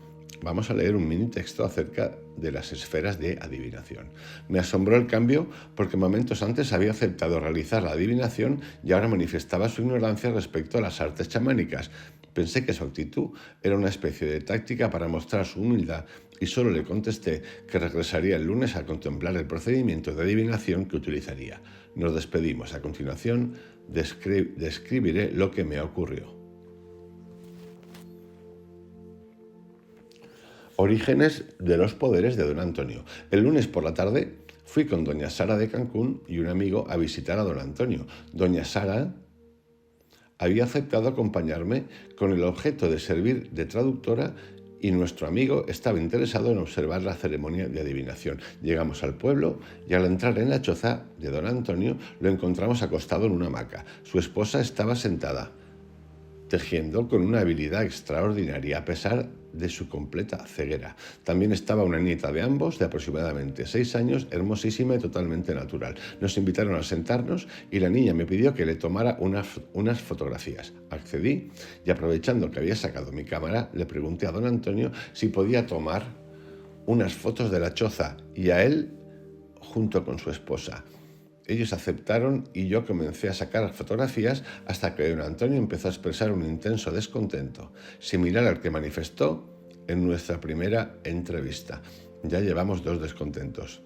vamos a leer un mini texto acerca de las esferas de adivinación. Me asombró el cambio porque momentos antes había aceptado realizar la adivinación y ahora manifestaba su ignorancia respecto a las artes chamánicas. Pensé que su actitud era una especie de táctica para mostrar su humildad y solo le contesté que regresaría el lunes a contemplar el procedimiento de adivinación que utilizaría. Nos despedimos. A continuación, describiré lo que me ocurrió. Orígenes de los poderes de don Antonio. El lunes por la tarde fui con doña Sara de Cancún y un amigo a visitar a don Antonio. Doña Sara había aceptado acompañarme con el objeto de servir de traductora y nuestro amigo estaba interesado en observar la ceremonia de adivinación. Llegamos al pueblo y al entrar en la choza de don Antonio lo encontramos acostado en una hamaca. Su esposa estaba sentada, tejiendo con una habilidad extraordinaria a pesar de su completa ceguera. También estaba una nieta de ambos, de aproximadamente 6 años, hermosísima y totalmente natural. Nos invitaron a sentarnos y la niña me pidió que le tomara unas fotografías. Accedí y aprovechando que había sacado mi cámara, le pregunté a don Antonio si podía tomar unas fotos de la choza y a él junto con su esposa. Ellos aceptaron y yo comencé a sacar fotografías hasta que don Antonio empezó a expresar un intenso descontento, similar al que manifestó en nuestra primera entrevista. Ya llevamos 2 descontentos.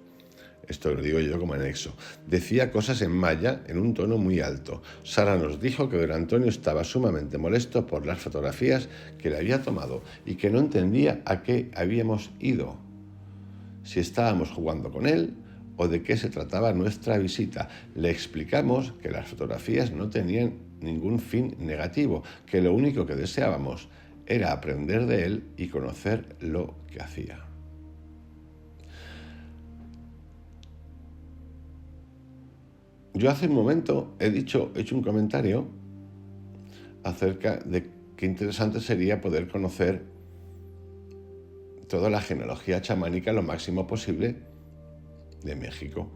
Esto lo digo yo como anexo. Decía cosas en maya en un tono muy alto. Sara nos dijo que don Antonio estaba sumamente molesto por las fotografías que le había tomado y que no entendía a qué habíamos ido. Si estábamos jugando con él o de qué se trataba nuestra visita. Le explicamos que las fotografías no tenían ningún fin negativo, que lo único que deseábamos era aprender de él y conocer lo que hacía. Yo hace un momento he hecho un comentario acerca de qué interesante sería poder conocer toda la genealogía chamánica lo máximo posible de México.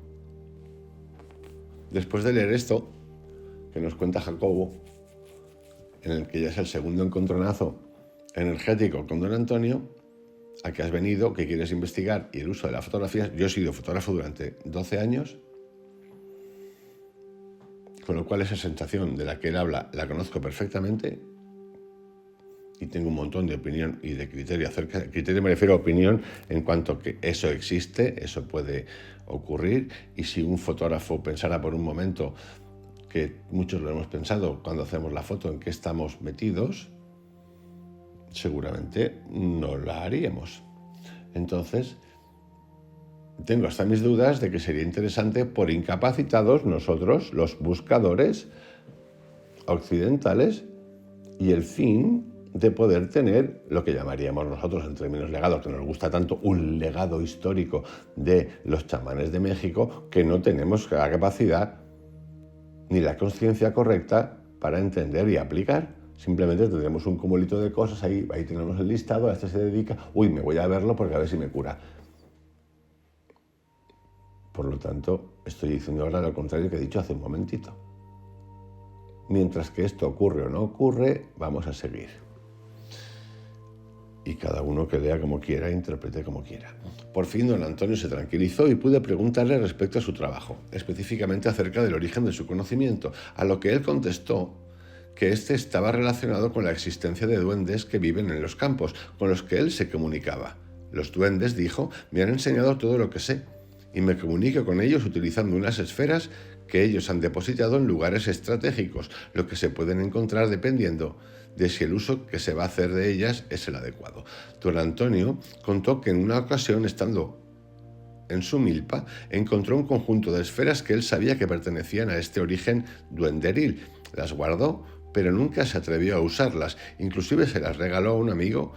Después de leer esto que nos cuenta Jacobo, en el que ya es el segundo encontronazo energético con don Antonio, a que has venido, que quieres investigar y el uso de las fotografías. Yo he sido fotógrafo durante 12 años, con lo cual esa sensación de la que él habla la conozco perfectamente y tengo un montón de opinión y de criterio acerca. Criterio me refiero a opinión en cuanto a que eso existe, eso puede ocurrir, y si un fotógrafo pensara por un momento que muchos lo hemos pensado cuando hacemos la foto en qué estamos metidos, seguramente no la haríamos. Entonces, tengo hasta mis dudas de que sería interesante, por incapacitados, nosotros, los buscadores occidentales, y el fin de poder tener lo que llamaríamos nosotros en términos legados, que nos gusta tanto, un legado histórico de los chamanes de México, que no tenemos la capacidad ni la conciencia correcta para entender y aplicar. Simplemente tendremos un cumulito de cosas, ahí tenemos el listado, a este se dedica, me voy a verlo porque a ver si me cura. Por lo tanto, estoy diciendo ahora lo contrario que he dicho hace un momentito. Mientras que esto ocurre o no ocurre, vamos a seguir. Y cada uno que lea como quiera, interprete como quiera. Por fin don Antonio se tranquilizó y pude preguntarle respecto a su trabajo, específicamente acerca del origen de su conocimiento, a lo que él contestó que este estaba relacionado con la existencia de duendes que viven en los campos, con los que él se comunicaba. Los duendes, dijo, me han enseñado todo lo que sé, y me comunico con ellos utilizando unas esferas que ellos han depositado en lugares estratégicos, lo que se pueden encontrar dependiendo de si el uso que se va a hacer de ellas es el adecuado. Don Antonio contó que en una ocasión, estando en su milpa, encontró un conjunto de esferas que él sabía que pertenecían a este origen duenderil. Las guardó, pero nunca se atrevió a usarlas, inclusive se las regaló a un amigo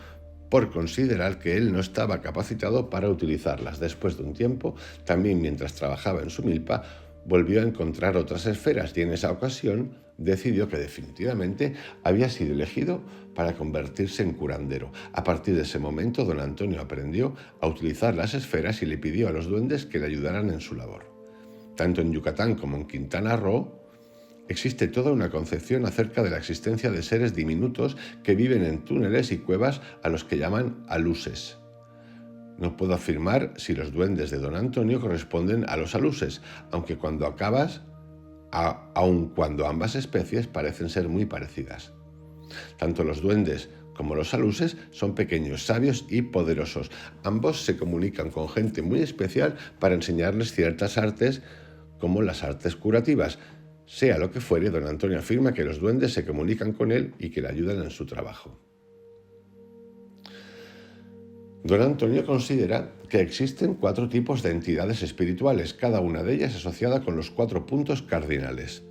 por considerar que él no estaba capacitado para utilizarlas. Después de un tiempo, también mientras trabajaba en su milpa, volvió a encontrar otras esferas y en esa ocasión decidió que definitivamente había sido elegido para convertirse en curandero. A partir de ese momento, don Antonio aprendió a utilizar las esferas y le pidió a los duendes que le ayudaran en su labor. Tanto en Yucatán como en Quintana Roo, existe toda una concepción acerca de la existencia de seres diminutos que viven en túneles y cuevas a los que llaman aluses. No puedo afirmar si los duendes de don Antonio corresponden a los aluses, aun cuando ambas especies parecen ser muy parecidas. Tanto los duendes como los aluses son pequeños, sabios y poderosos. Ambos se comunican con gente muy especial para enseñarles ciertas artes, como las artes curativas. Sea lo que fuere, don Antonio afirma que los duendes se comunican con él y que le ayudan en su trabajo. Don Antonio considera que existen 4 tipos de entidades espirituales, cada una de ellas asociada con los 4 puntos cardinales.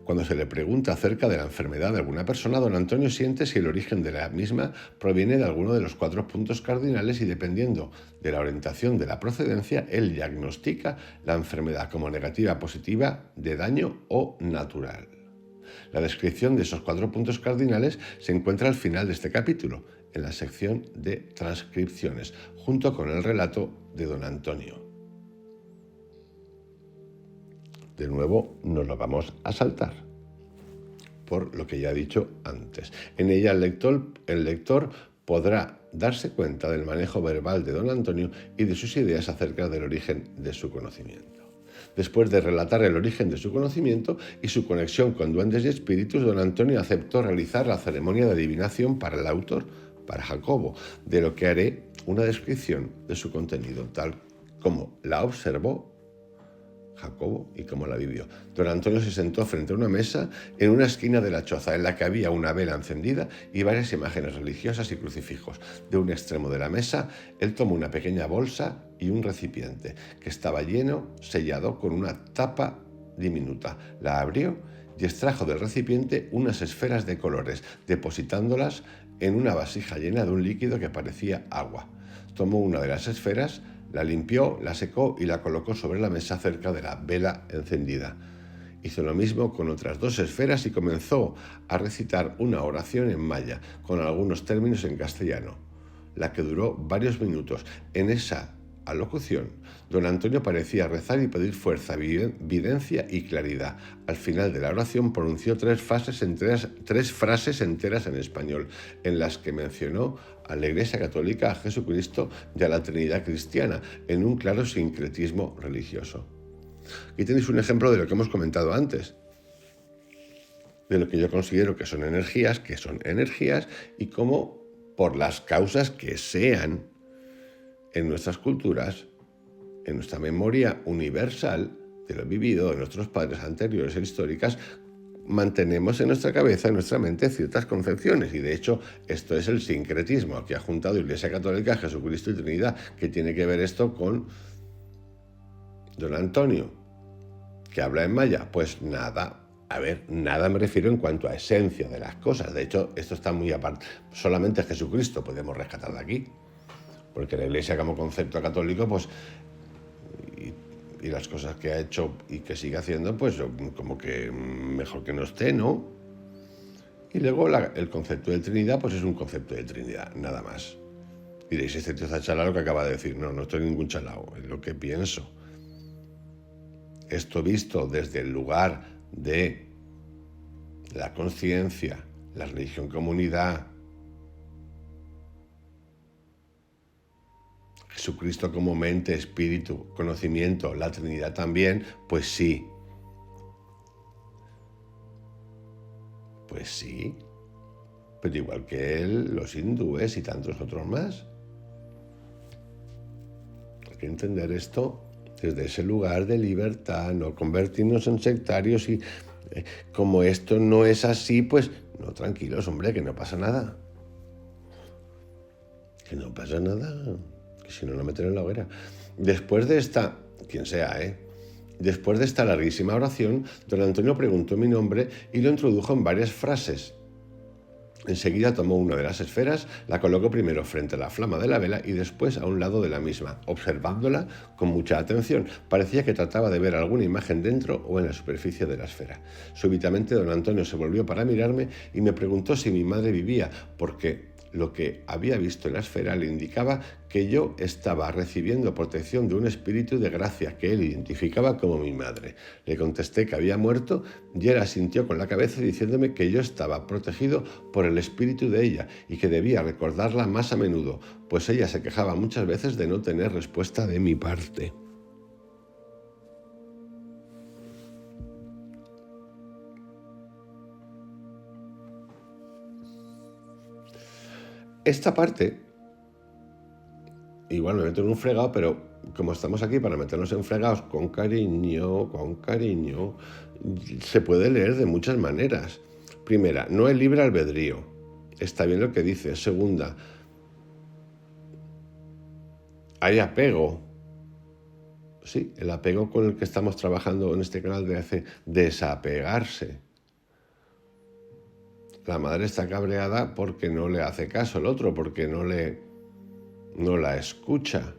Cuando se le pregunta acerca de la enfermedad de alguna persona, don Antonio siente si el origen de la misma proviene de alguno de los 4 puntos cardinales y, dependiendo de la orientación de la procedencia, él diagnostica la enfermedad como negativa, positiva, de daño o natural. La descripción de esos 4 puntos cardinales se encuentra al final de este capítulo, en la sección de transcripciones, junto con el relato de don Antonio. De nuevo, nos lo vamos a saltar, por lo que ya he dicho antes. En ella el lector podrá darse cuenta del manejo verbal de don Antonio y de sus ideas acerca del origen de su conocimiento. Después de relatar el origen de su conocimiento y su conexión con duendes y espíritus, don Antonio aceptó realizar la ceremonia de adivinación para el autor, para Jacobo, de lo que haré una descripción de su contenido, tal como la observó Jacobo y cómo la vivió. Don Antonio se sentó frente a una mesa en una esquina de la choza, en la que había una vela encendida y varias imágenes religiosas y crucifijos. De un extremo de la mesa, él tomó una pequeña bolsa y un recipiente, que estaba lleno, sellado con una tapa diminuta. La abrió y extrajo del recipiente unas esferas de colores, depositándolas en una vasija llena de un líquido que parecía agua. Tomó una de las esferas, la limpió, la secó y la colocó sobre la mesa cerca de la vela encendida. Hizo lo mismo con otras 2 esferas y comenzó a recitar una oración en maya, con algunos términos en castellano, la que duró varios minutos. En esa alocución, don Antonio parecía rezar y pedir fuerza, videncia y claridad. Al final de la oración pronunció 3 frases enteras en español, en las que mencionó a la Iglesia Católica, a Jesucristo y a la Trinidad cristiana, en un claro sincretismo religioso. Aquí tenéis un ejemplo de lo que hemos comentado antes, de lo que yo considero que son energías, y cómo, por las causas que sean, en nuestras culturas, en nuestra memoria universal, de lo vivido de nuestros padres anteriores e históricas, mantenemos en nuestra cabeza, en nuestra mente, ciertas concepciones. Y de hecho, esto es el sincretismo que ha juntado Iglesia Católica, Jesucristo y Trinidad. ¿Qué tiene que ver esto con don Antonio, que habla en maya? Pues nada. A ver, nada me refiero en cuanto a esencia de las cosas. De hecho, esto está muy aparte. Solamente Jesucristo podemos rescatar de aquí. Porque la Iglesia como concepto católico, pues, y las cosas que ha hecho y que sigue haciendo, pues como que mejor que no esté, ¿no? Y luego el concepto de Trinidad, pues es un concepto de Trinidad, nada más. Diréis, este tío está chalado lo que acaba de decir. No, no estoy ningún chalado, es lo que pienso. Esto visto desde el lugar de la conciencia, la religión comunidad, Jesucristo como mente, espíritu, conocimiento, la Trinidad también, pues sí. Pues sí. Pero igual que él, los hindúes y tantos otros más. Hay que entender esto desde ese lugar de libertad, no convertirnos en sectarios y como esto no es así, pues no, tranquilos, hombre, que no pasa nada. Que no pasa nada. Que si no, no meten en la hoguera. Después de esta, quien sea, después de esta larguísima oración, don Antonio preguntó mi nombre y lo introdujo en varias frases. Enseguida tomó una de las esferas, la colocó primero frente a la flama de la vela y después a un lado de la misma, observándola con mucha atención. Parecía que trataba de ver alguna imagen dentro o en la superficie de la esfera. Súbitamente don Antonio se volvió para mirarme y me preguntó si mi madre vivía, porque lo que había visto en la esfera le indicaba que yo estaba recibiendo protección de un espíritu de gracia que él identificaba como mi madre. Le contesté que había muerto y él asintió con la cabeza diciéndome que yo estaba protegido por el espíritu de ella y que debía recordarla más a menudo, pues ella se quejaba muchas veces de no tener respuesta de mi parte. Esta parte, igual me meto en un fregado, pero como estamos aquí para meternos en fregados con cariño, se puede leer de muchas maneras. Primera, no hay libre albedrío. Está bien lo que dice. Segunda, hay apego. Sí, el apego con el que estamos trabajando en este canal de hace desapegarse. La madre está cabreada porque no le hace caso al otro, porque no la escucha.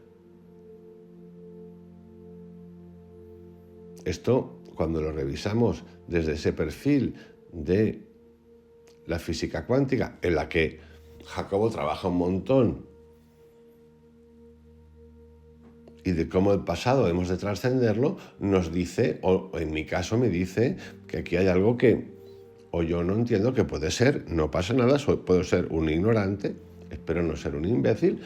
Esto, cuando lo revisamos desde ese perfil de la física cuántica, en la que Jacobo trabaja un montón, y de cómo el pasado hemos de trascenderlo, nos dice, o en mi caso me dice, que aquí hay algo que o yo no entiendo, que puede ser, no pasa nada, puedo ser un ignorante, espero no ser un imbécil,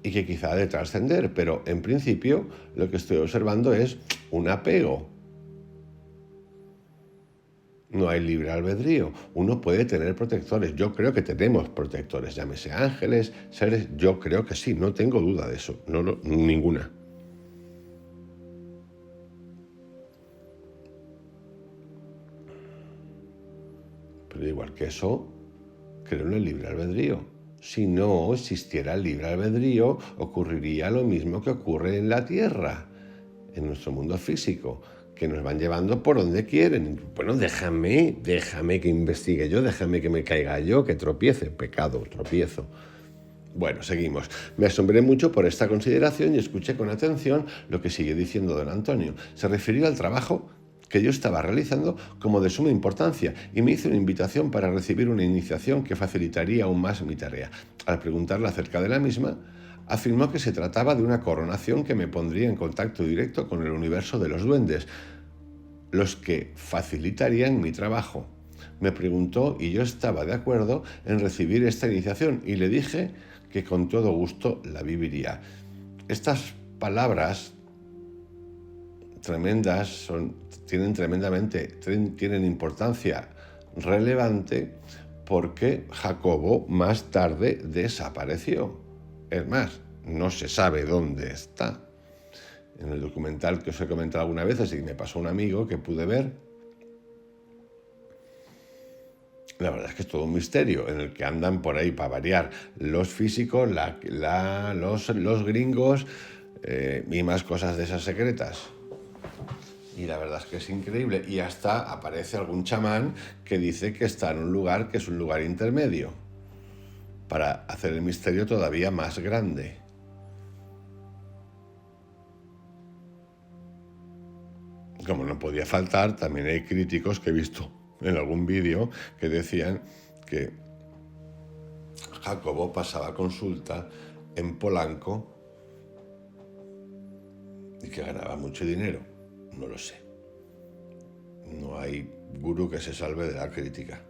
y que quizá ha de trascender, pero en principio lo que estoy observando es un apego. No hay libre albedrío. Uno puede tener protectores. Yo creo que tenemos protectores, llámese ángeles, seres, yo creo que sí, no tengo duda de eso, ninguna. Pero igual que eso, creo en el libre albedrío. Si no existiera el libre albedrío, ocurriría lo mismo que ocurre en la Tierra, en nuestro mundo físico, que nos van llevando por donde quieren. Bueno, déjame que investigue yo, déjame que me caiga yo, que tropiece, pecado, tropiezo. Bueno, seguimos. Me asombré mucho por esta consideración y escuché con atención lo que sigue diciendo don Antonio. Se refirió al trabajo que yo estaba realizando como de suma importancia y me hizo una invitación para recibir una iniciación que facilitaría aún más mi tarea. Al preguntarle acerca de la misma, afirmó que se trataba de una coronación que me pondría en contacto directo con el universo de los duendes, los que facilitarían mi trabajo. Me preguntó y yo estaba de acuerdo en recibir esta iniciación y le dije que con todo gusto la viviría. Estas palabras tremendas tienen importancia relevante porque Jacobo más tarde desapareció. Es más, no se sabe dónde está. En el documental que os he comentado alguna vez, así me pasó un amigo que pude ver, la verdad es que es todo un misterio en el que andan por ahí para variar los físicos, los gringos y más cosas de esas secretas. Y la verdad es que es increíble. Y hasta aparece algún chamán que dice que está en un lugar que es un lugar intermedio, para hacer el misterio todavía más grande. Como no podía faltar, también hay críticos que he visto en algún vídeo que decían que Jacobo pasaba consulta en Polanco y que ganaba mucho dinero. No lo sé. No hay gurú que se salve de la crítica.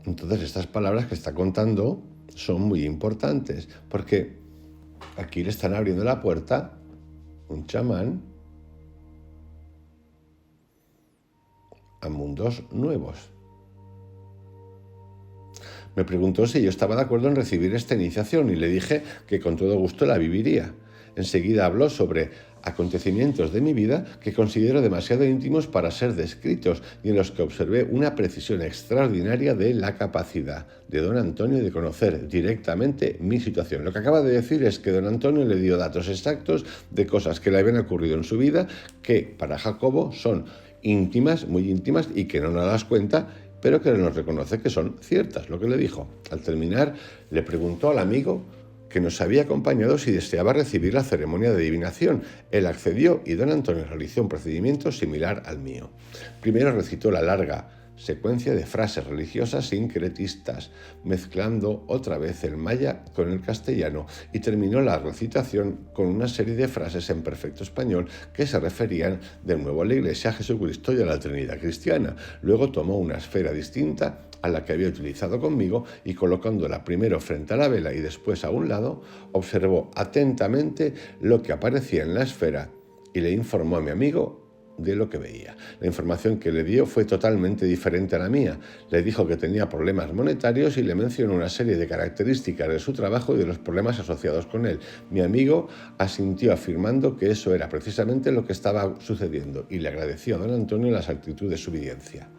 Entonces estas palabras que está contando son muy importantes, porque aquí le están abriendo la puerta un chamán a mundos nuevos. Me preguntó si yo estaba de acuerdo en recibir esta iniciación y le dije que con todo gusto la viviría. Enseguida habló sobre acontecimientos de mi vida que considero demasiado íntimos para ser descritos y en los que observé una precisión extraordinaria de la capacidad de don Antonio de conocer directamente mi situación. Lo que acaba de decir es que don Antonio le dio datos exactos de cosas que le habían ocurrido en su vida que para Jacobo son íntimas, muy íntimas y que no nos das cuenta, pero que nos reconoce que son ciertas, lo que le dijo. Al terminar, le preguntó al amigo que nos había acompañado si deseaba recibir la ceremonia de adivinación. Él accedió y don Antonio realizó un procedimiento similar al mío. Primero recitó la larga secuencia de frases religiosas sincretistas, mezclando otra vez el maya con el castellano, y terminó la recitación con una serie de frases en perfecto español que se referían de nuevo a la Iglesia, a Jesucristo y a la Trinidad cristiana. Luego tomó una esfera distinta a la que había utilizado conmigo y colocándola primero frente a la vela y después a un lado, observó atentamente lo que aparecía en la esfera y le informó a mi amigo de lo que veía. La información que le dio fue totalmente diferente a la mía. Le dijo que tenía problemas monetarios y le mencionó una serie de características de su trabajo y de los problemas asociados con él. Mi amigo asintió afirmando que eso era precisamente lo que estaba sucediendo y le agradeció a don Antonio la exactitud de su evidencia.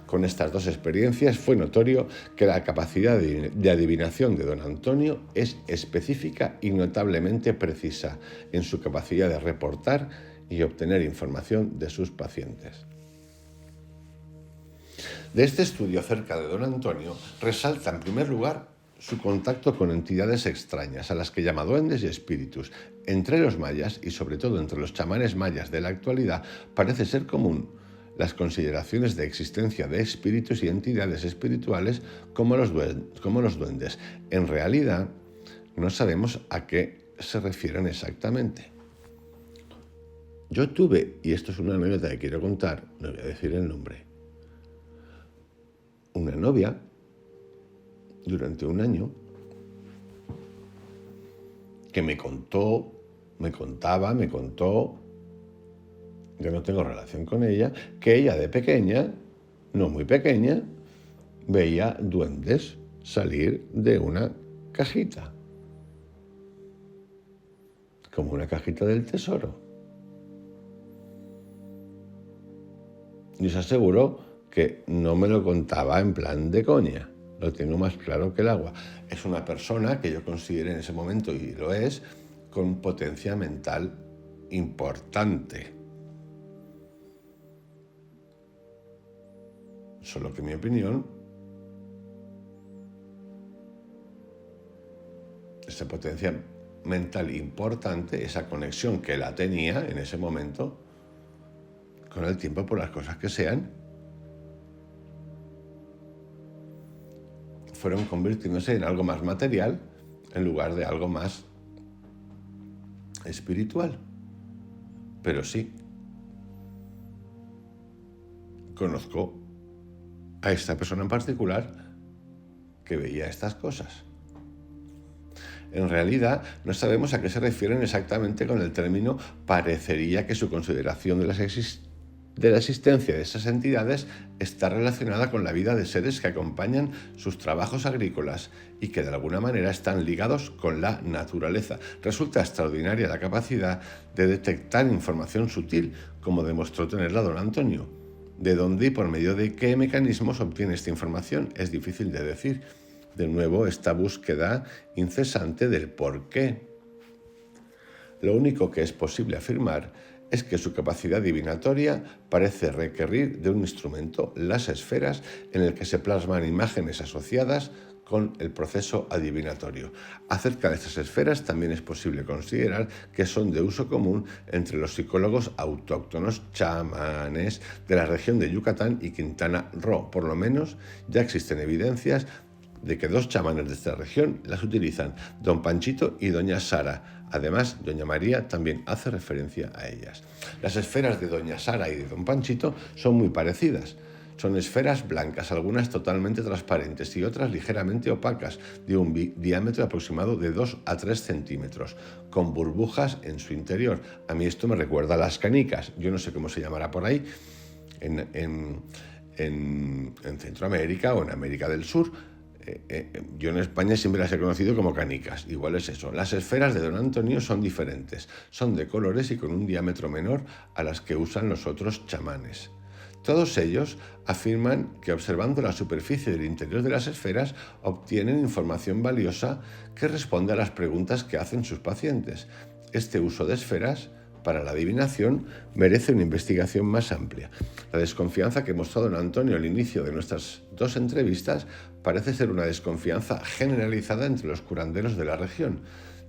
Con estas dos experiencias fue notorio que la capacidad de adivinación de don Antonio es específica y notablemente precisa en su capacidad de reportar y obtener información de sus pacientes. De este estudio acerca de don Antonio resalta en primer lugar su contacto con entidades extrañas, a las que llama duendes y espíritus. Entre los mayas, y sobre todo entre los chamanes mayas de la actualidad, parece ser común las consideraciones de existencia de espíritus y entidades espirituales como los duendes. En realidad, no sabemos a qué se refieren exactamente. Yo tuve, y esto es una anécdota que quiero contar, no voy a decir el nombre, una novia durante un año que me contó, yo no tengo relación con ella, que ella de pequeña, no muy pequeña, veía duendes salir de una cajita, como una cajita del tesoro. Y os aseguro que no me lo contaba en plan de coña, lo tengo más claro que el agua. Es una persona que yo consideré en ese momento, y lo es, con potencia mental importante. Solo que en mi opinión, esa potencia mental importante, esa conexión que la tenía en ese momento, con el tiempo, por las cosas que sean, fueron convirtiéndose en algo más material en lugar de algo más espiritual. Pero sí, conozco a esta persona en particular que veía estas cosas. En realidad, no sabemos a qué se refieren exactamente con el término parecería que su consideración de las de la existencia de esas entidades está relacionada con la vida de seres que acompañan sus trabajos agrícolas y que de alguna manera están ligados con la naturaleza. Resulta extraordinaria la capacidad de detectar información sutil, como demostró tenerla don Antonio. ¿De dónde y por medio de qué mecanismos obtiene esta información? Es difícil de decir. De nuevo, esta búsqueda incesante del por qué. Lo único que es posible afirmar es que su capacidad divinatoria parece requerir de un instrumento, las esferas, en el que se plasman imágenes asociadas con el proceso adivinatorio. Acerca de estas esferas también es posible considerar que son de uso común entre los psicólogos autóctonos chamanes de la región de Yucatán y Quintana Roo. Por lo menos ya existen evidencias de que dos chamanes de esta región las utilizan, don Panchito y doña Sara. Además, doña María también hace referencia a ellas. Las esferas de doña Sara y de don Panchito son muy parecidas. Son esferas blancas, algunas totalmente transparentes y otras ligeramente opacas, de un diámetro aproximado de 2 a 3 centímetros, con burbujas en su interior. A mí esto me recuerda a las canicas. Yo no sé cómo se llamará por ahí, en Centroamérica o en América del Sur. Yo en España siempre las he conocido como canicas. Igual es eso. Las esferas de don Antonio son diferentes, son de colores y con un diámetro menor a las que usan los otros chamanes. Todos ellos afirman que observando la superficie del interior de las esferas obtienen información valiosa que responde a las preguntas que hacen sus pacientes. Este uso de esferas para la adivinación merece una investigación más amplia. La desconfianza que mostró don Antonio al inicio de nuestras dos entrevistas parece ser una desconfianza generalizada entre los curanderos de la región.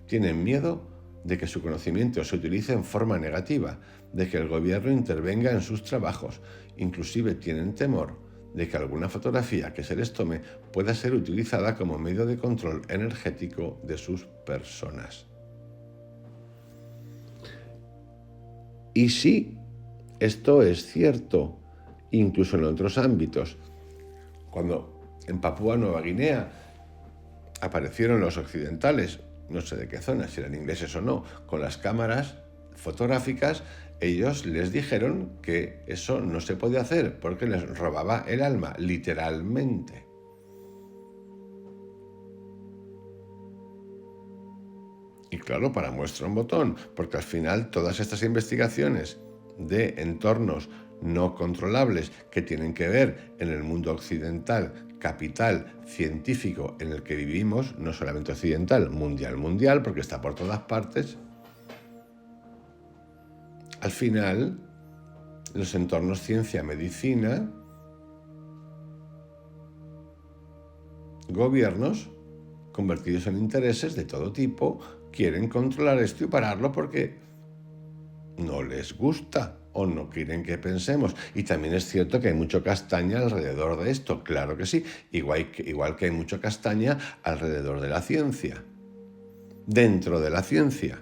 Tienen miedo de que su conocimiento se utilice en forma negativa, de que el gobierno intervenga en sus trabajos. Inclusive tienen temor de que alguna fotografía que se les tome pueda ser utilizada como medio de control energético de sus personas. Y sí, esto es cierto, incluso en otros ámbitos. Cuando en Papúa Nueva Guinea aparecieron los occidentales, no sé de qué zona, si eran ingleses o no, con las cámaras fotográficas, ellos les dijeron que eso no se podía hacer porque les robaba el alma, literalmente. Y claro, para muestra un botón, porque al final todas estas investigaciones de entornos no controlables que tienen que ver en el mundo occidental, capital, científico en el que vivimos, no solamente occidental, mundial, porque está por todas partes, al final los entornos ciencia-medicina, gobiernos convertidos en intereses de todo tipo, quieren controlar esto y pararlo porque no les gusta o no quieren que pensemos. Y también es cierto que hay mucho castaña alrededor de esto, claro que sí, igual que hay mucho castaña alrededor de la ciencia, dentro de la ciencia.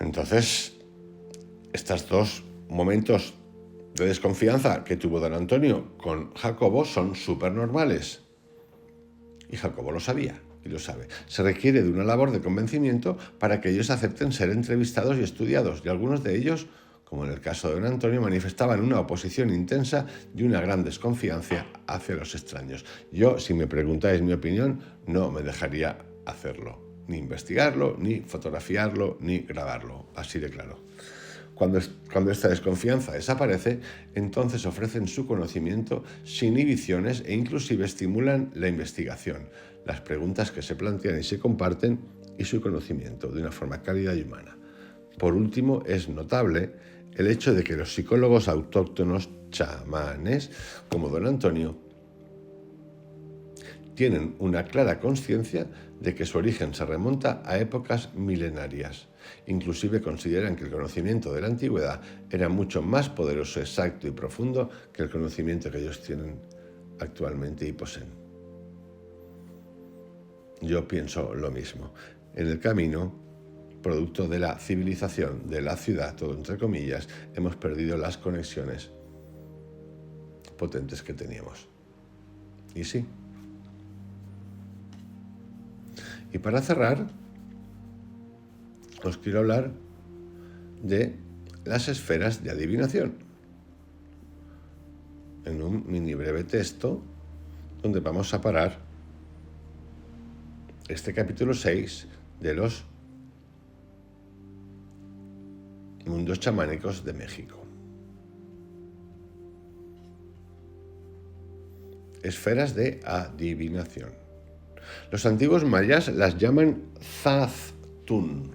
Entonces, estos dos momentos de desconfianza que tuvo don Antonio con Jacobo son súper normales. Y Jacobo lo sabía y lo sabe. Se requiere de una labor de convencimiento para que ellos acepten ser entrevistados y estudiados. Y algunos de ellos, como en el caso de don Antonio, manifestaban una oposición intensa y una gran desconfianza hacia los extraños. Yo, si me preguntáis mi opinión, no me dejaría hacerlo. Ni investigarlo, ni fotografiarlo, ni grabarlo. Así de claro. Cuando esta desconfianza desaparece, entonces ofrecen su conocimiento sin inhibiciones e inclusive estimulan la investigación, las preguntas que se plantean y se comparten y su conocimiento de una forma cálida y humana. Por último, es notable el hecho de que los psicólogos autóctonos chamanes, como don Antonio, tienen una clara conciencia de que su origen se remonta a épocas milenarias. Inclusive consideran que el conocimiento de la antigüedad era mucho más poderoso, exacto y profundo que el conocimiento que ellos tienen actualmente y poseen. Yo pienso lo mismo. En el camino, producto de la civilización, de la ciudad, todo entre comillas, hemos perdido las conexiones potentes que teníamos. Y sí. Y para cerrar, os quiero hablar de las esferas de adivinación, en un mini breve texto donde vamos a parar este capítulo 6 de los mundos chamánicos de México. Esferas de adivinación. Los antiguos mayas las llaman Tzaztun.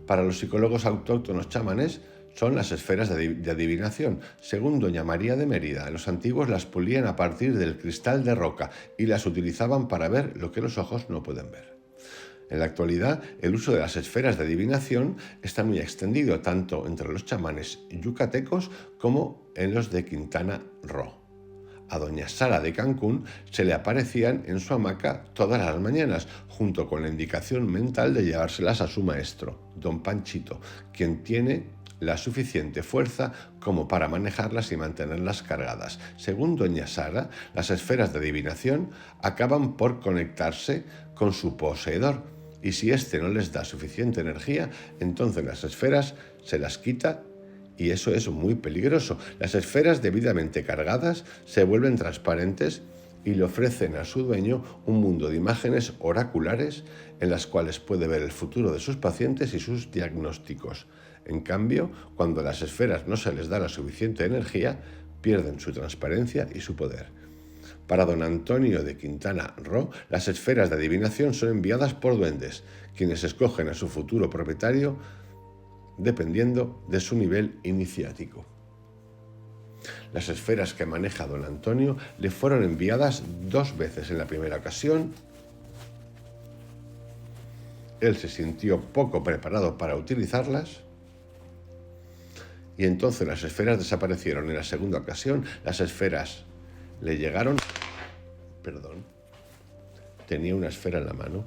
Para los psicólogos autóctonos chamanes son las esferas de adivinación. Según doña María de Mérida, los antiguos las pulían a partir del cristal de roca y las utilizaban para ver lo que los ojos no pueden ver. En la actualidad, el uso de las esferas de adivinación está muy extendido tanto entre los chamanes yucatecos como en los de Quintana Roo. A doña Sara de Cancún se le aparecían en su hamaca todas las mañanas, junto con la indicación mental de llevárselas a su maestro, don Panchito, quien tiene la suficiente fuerza como para manejarlas y mantenerlas cargadas. Según doña Sara, las esferas de adivinación acaban por conectarse con su poseedor, y si éste no les da suficiente energía, entonces las esferas se las quita. Y eso es muy peligroso. Las esferas debidamente cargadas se vuelven transparentes y le ofrecen a su dueño un mundo de imágenes oraculares en las cuales puede ver el futuro de sus pacientes y sus diagnósticos. En cambio, cuando a las esferas no se les da la suficiente energía, pierden su transparencia y su poder. Para don Antonio de Quintana Roo, las esferas de adivinación son enviadas por duendes, quienes escogen a su futuro propietario dependiendo de su nivel iniciático. Las esferas que maneja don Antonio le fueron enviadas 2 veces. En la primera ocasión, él se sintió poco preparado para utilizarlas y entonces las esferas desaparecieron. En la segunda ocasión, las esferas le llegaron... tenía una esfera en la mano.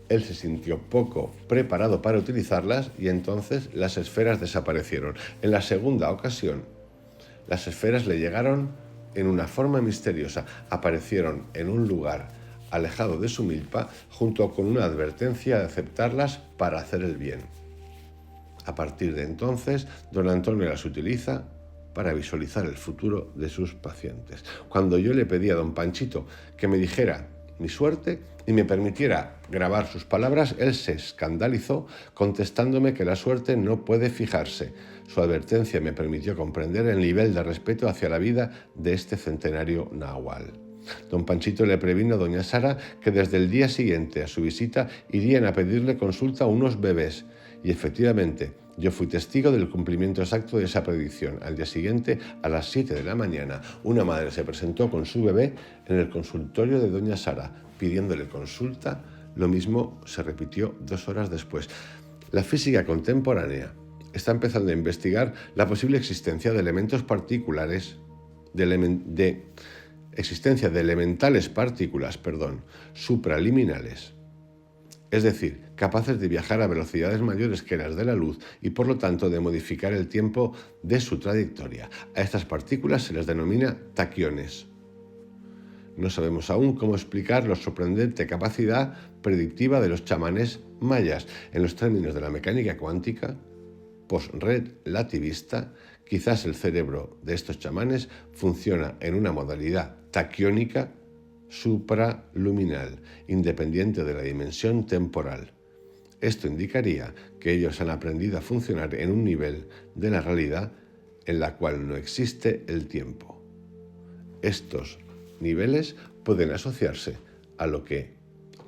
Él se sintió poco preparado para utilizarlas y entonces las esferas desaparecieron. En la segunda ocasión, las esferas le llegaron en una forma misteriosa. Aparecieron en un lugar alejado de su milpa junto con una advertencia de aceptarlas para hacer el bien. A partir de entonces, don Antonio las utiliza para visualizar el futuro de sus pacientes. Cuando yo le pedí a don Panchito que me dijera mi suerte y me permitiera grabar sus palabras, él se escandalizó contestándome que la suerte no puede fijarse. Su advertencia me permitió comprender el nivel de respeto hacia la vida de este centenario nahual. Don Panchito le previno a doña Sara que desde el día siguiente a su visita irían a pedirle consulta a unos bebés y efectivamente yo fui testigo del cumplimiento exacto de esa predicción. Al día siguiente, a las 7 de la mañana, una madre se presentó con su bebé en el consultorio de doña Sara, pidiéndole consulta. Lo mismo se repitió 2 horas después. La física contemporánea está empezando a investigar la posible existencia de elementos particulares, existencia de elementales partículas, supraliminales. Es decir, capaces de viajar a velocidades mayores que las de la luz y por lo tanto de modificar el tiempo de su trayectoria. A estas partículas se les denomina taquiones. No sabemos aún cómo explicar la sorprendente capacidad predictiva de los chamanes mayas. En los términos de la mecánica cuántica post-relativista, quizás el cerebro de estos chamanes funciona en una modalidad taquiónica supraluminal, independiente de la dimensión temporal. Esto indicaría que ellos han aprendido a funcionar en un nivel de la realidad en la cual no existe el tiempo. Estos niveles pueden asociarse a lo que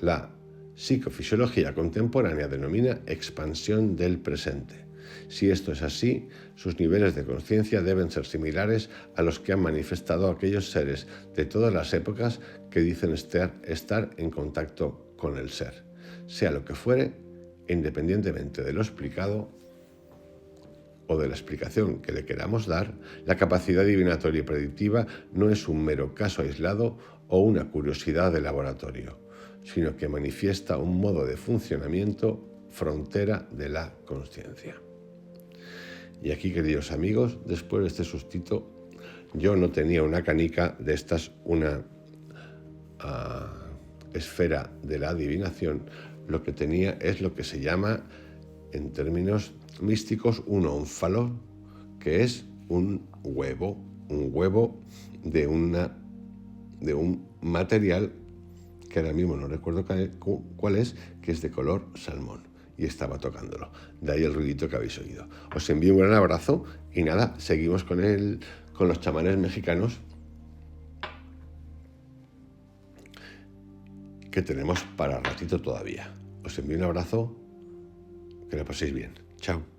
la psicofisiología contemporánea denomina expansión del presente. Si esto es así, sus niveles de conciencia deben ser similares a los que han manifestado aquellos seres de todas las épocas que dicen estar en contacto con el ser. Sea lo que fuere, independientemente de lo explicado o de la explicación que le queramos dar, la capacidad divinatoria y predictiva no es un mero caso aislado o una curiosidad de laboratorio, sino que manifiesta un modo de funcionamiento frontera de la consciencia. Y aquí, queridos amigos, después de este sustito, yo no tenía una canica de estas, una esfera de la adivinación. lo que tenía es lo que se llama, en términos místicos, un ónfalo, que es un huevo de un material que ahora mismo no recuerdo cuál es, que es de color salmón, y estaba tocándolo. De ahí el ruidito que habéis oído. Os envío un gran abrazo y nada, seguimos con los chamanes mexicanos que tenemos para ratito todavía. Os envío un abrazo, que lo paséis bien. Chao.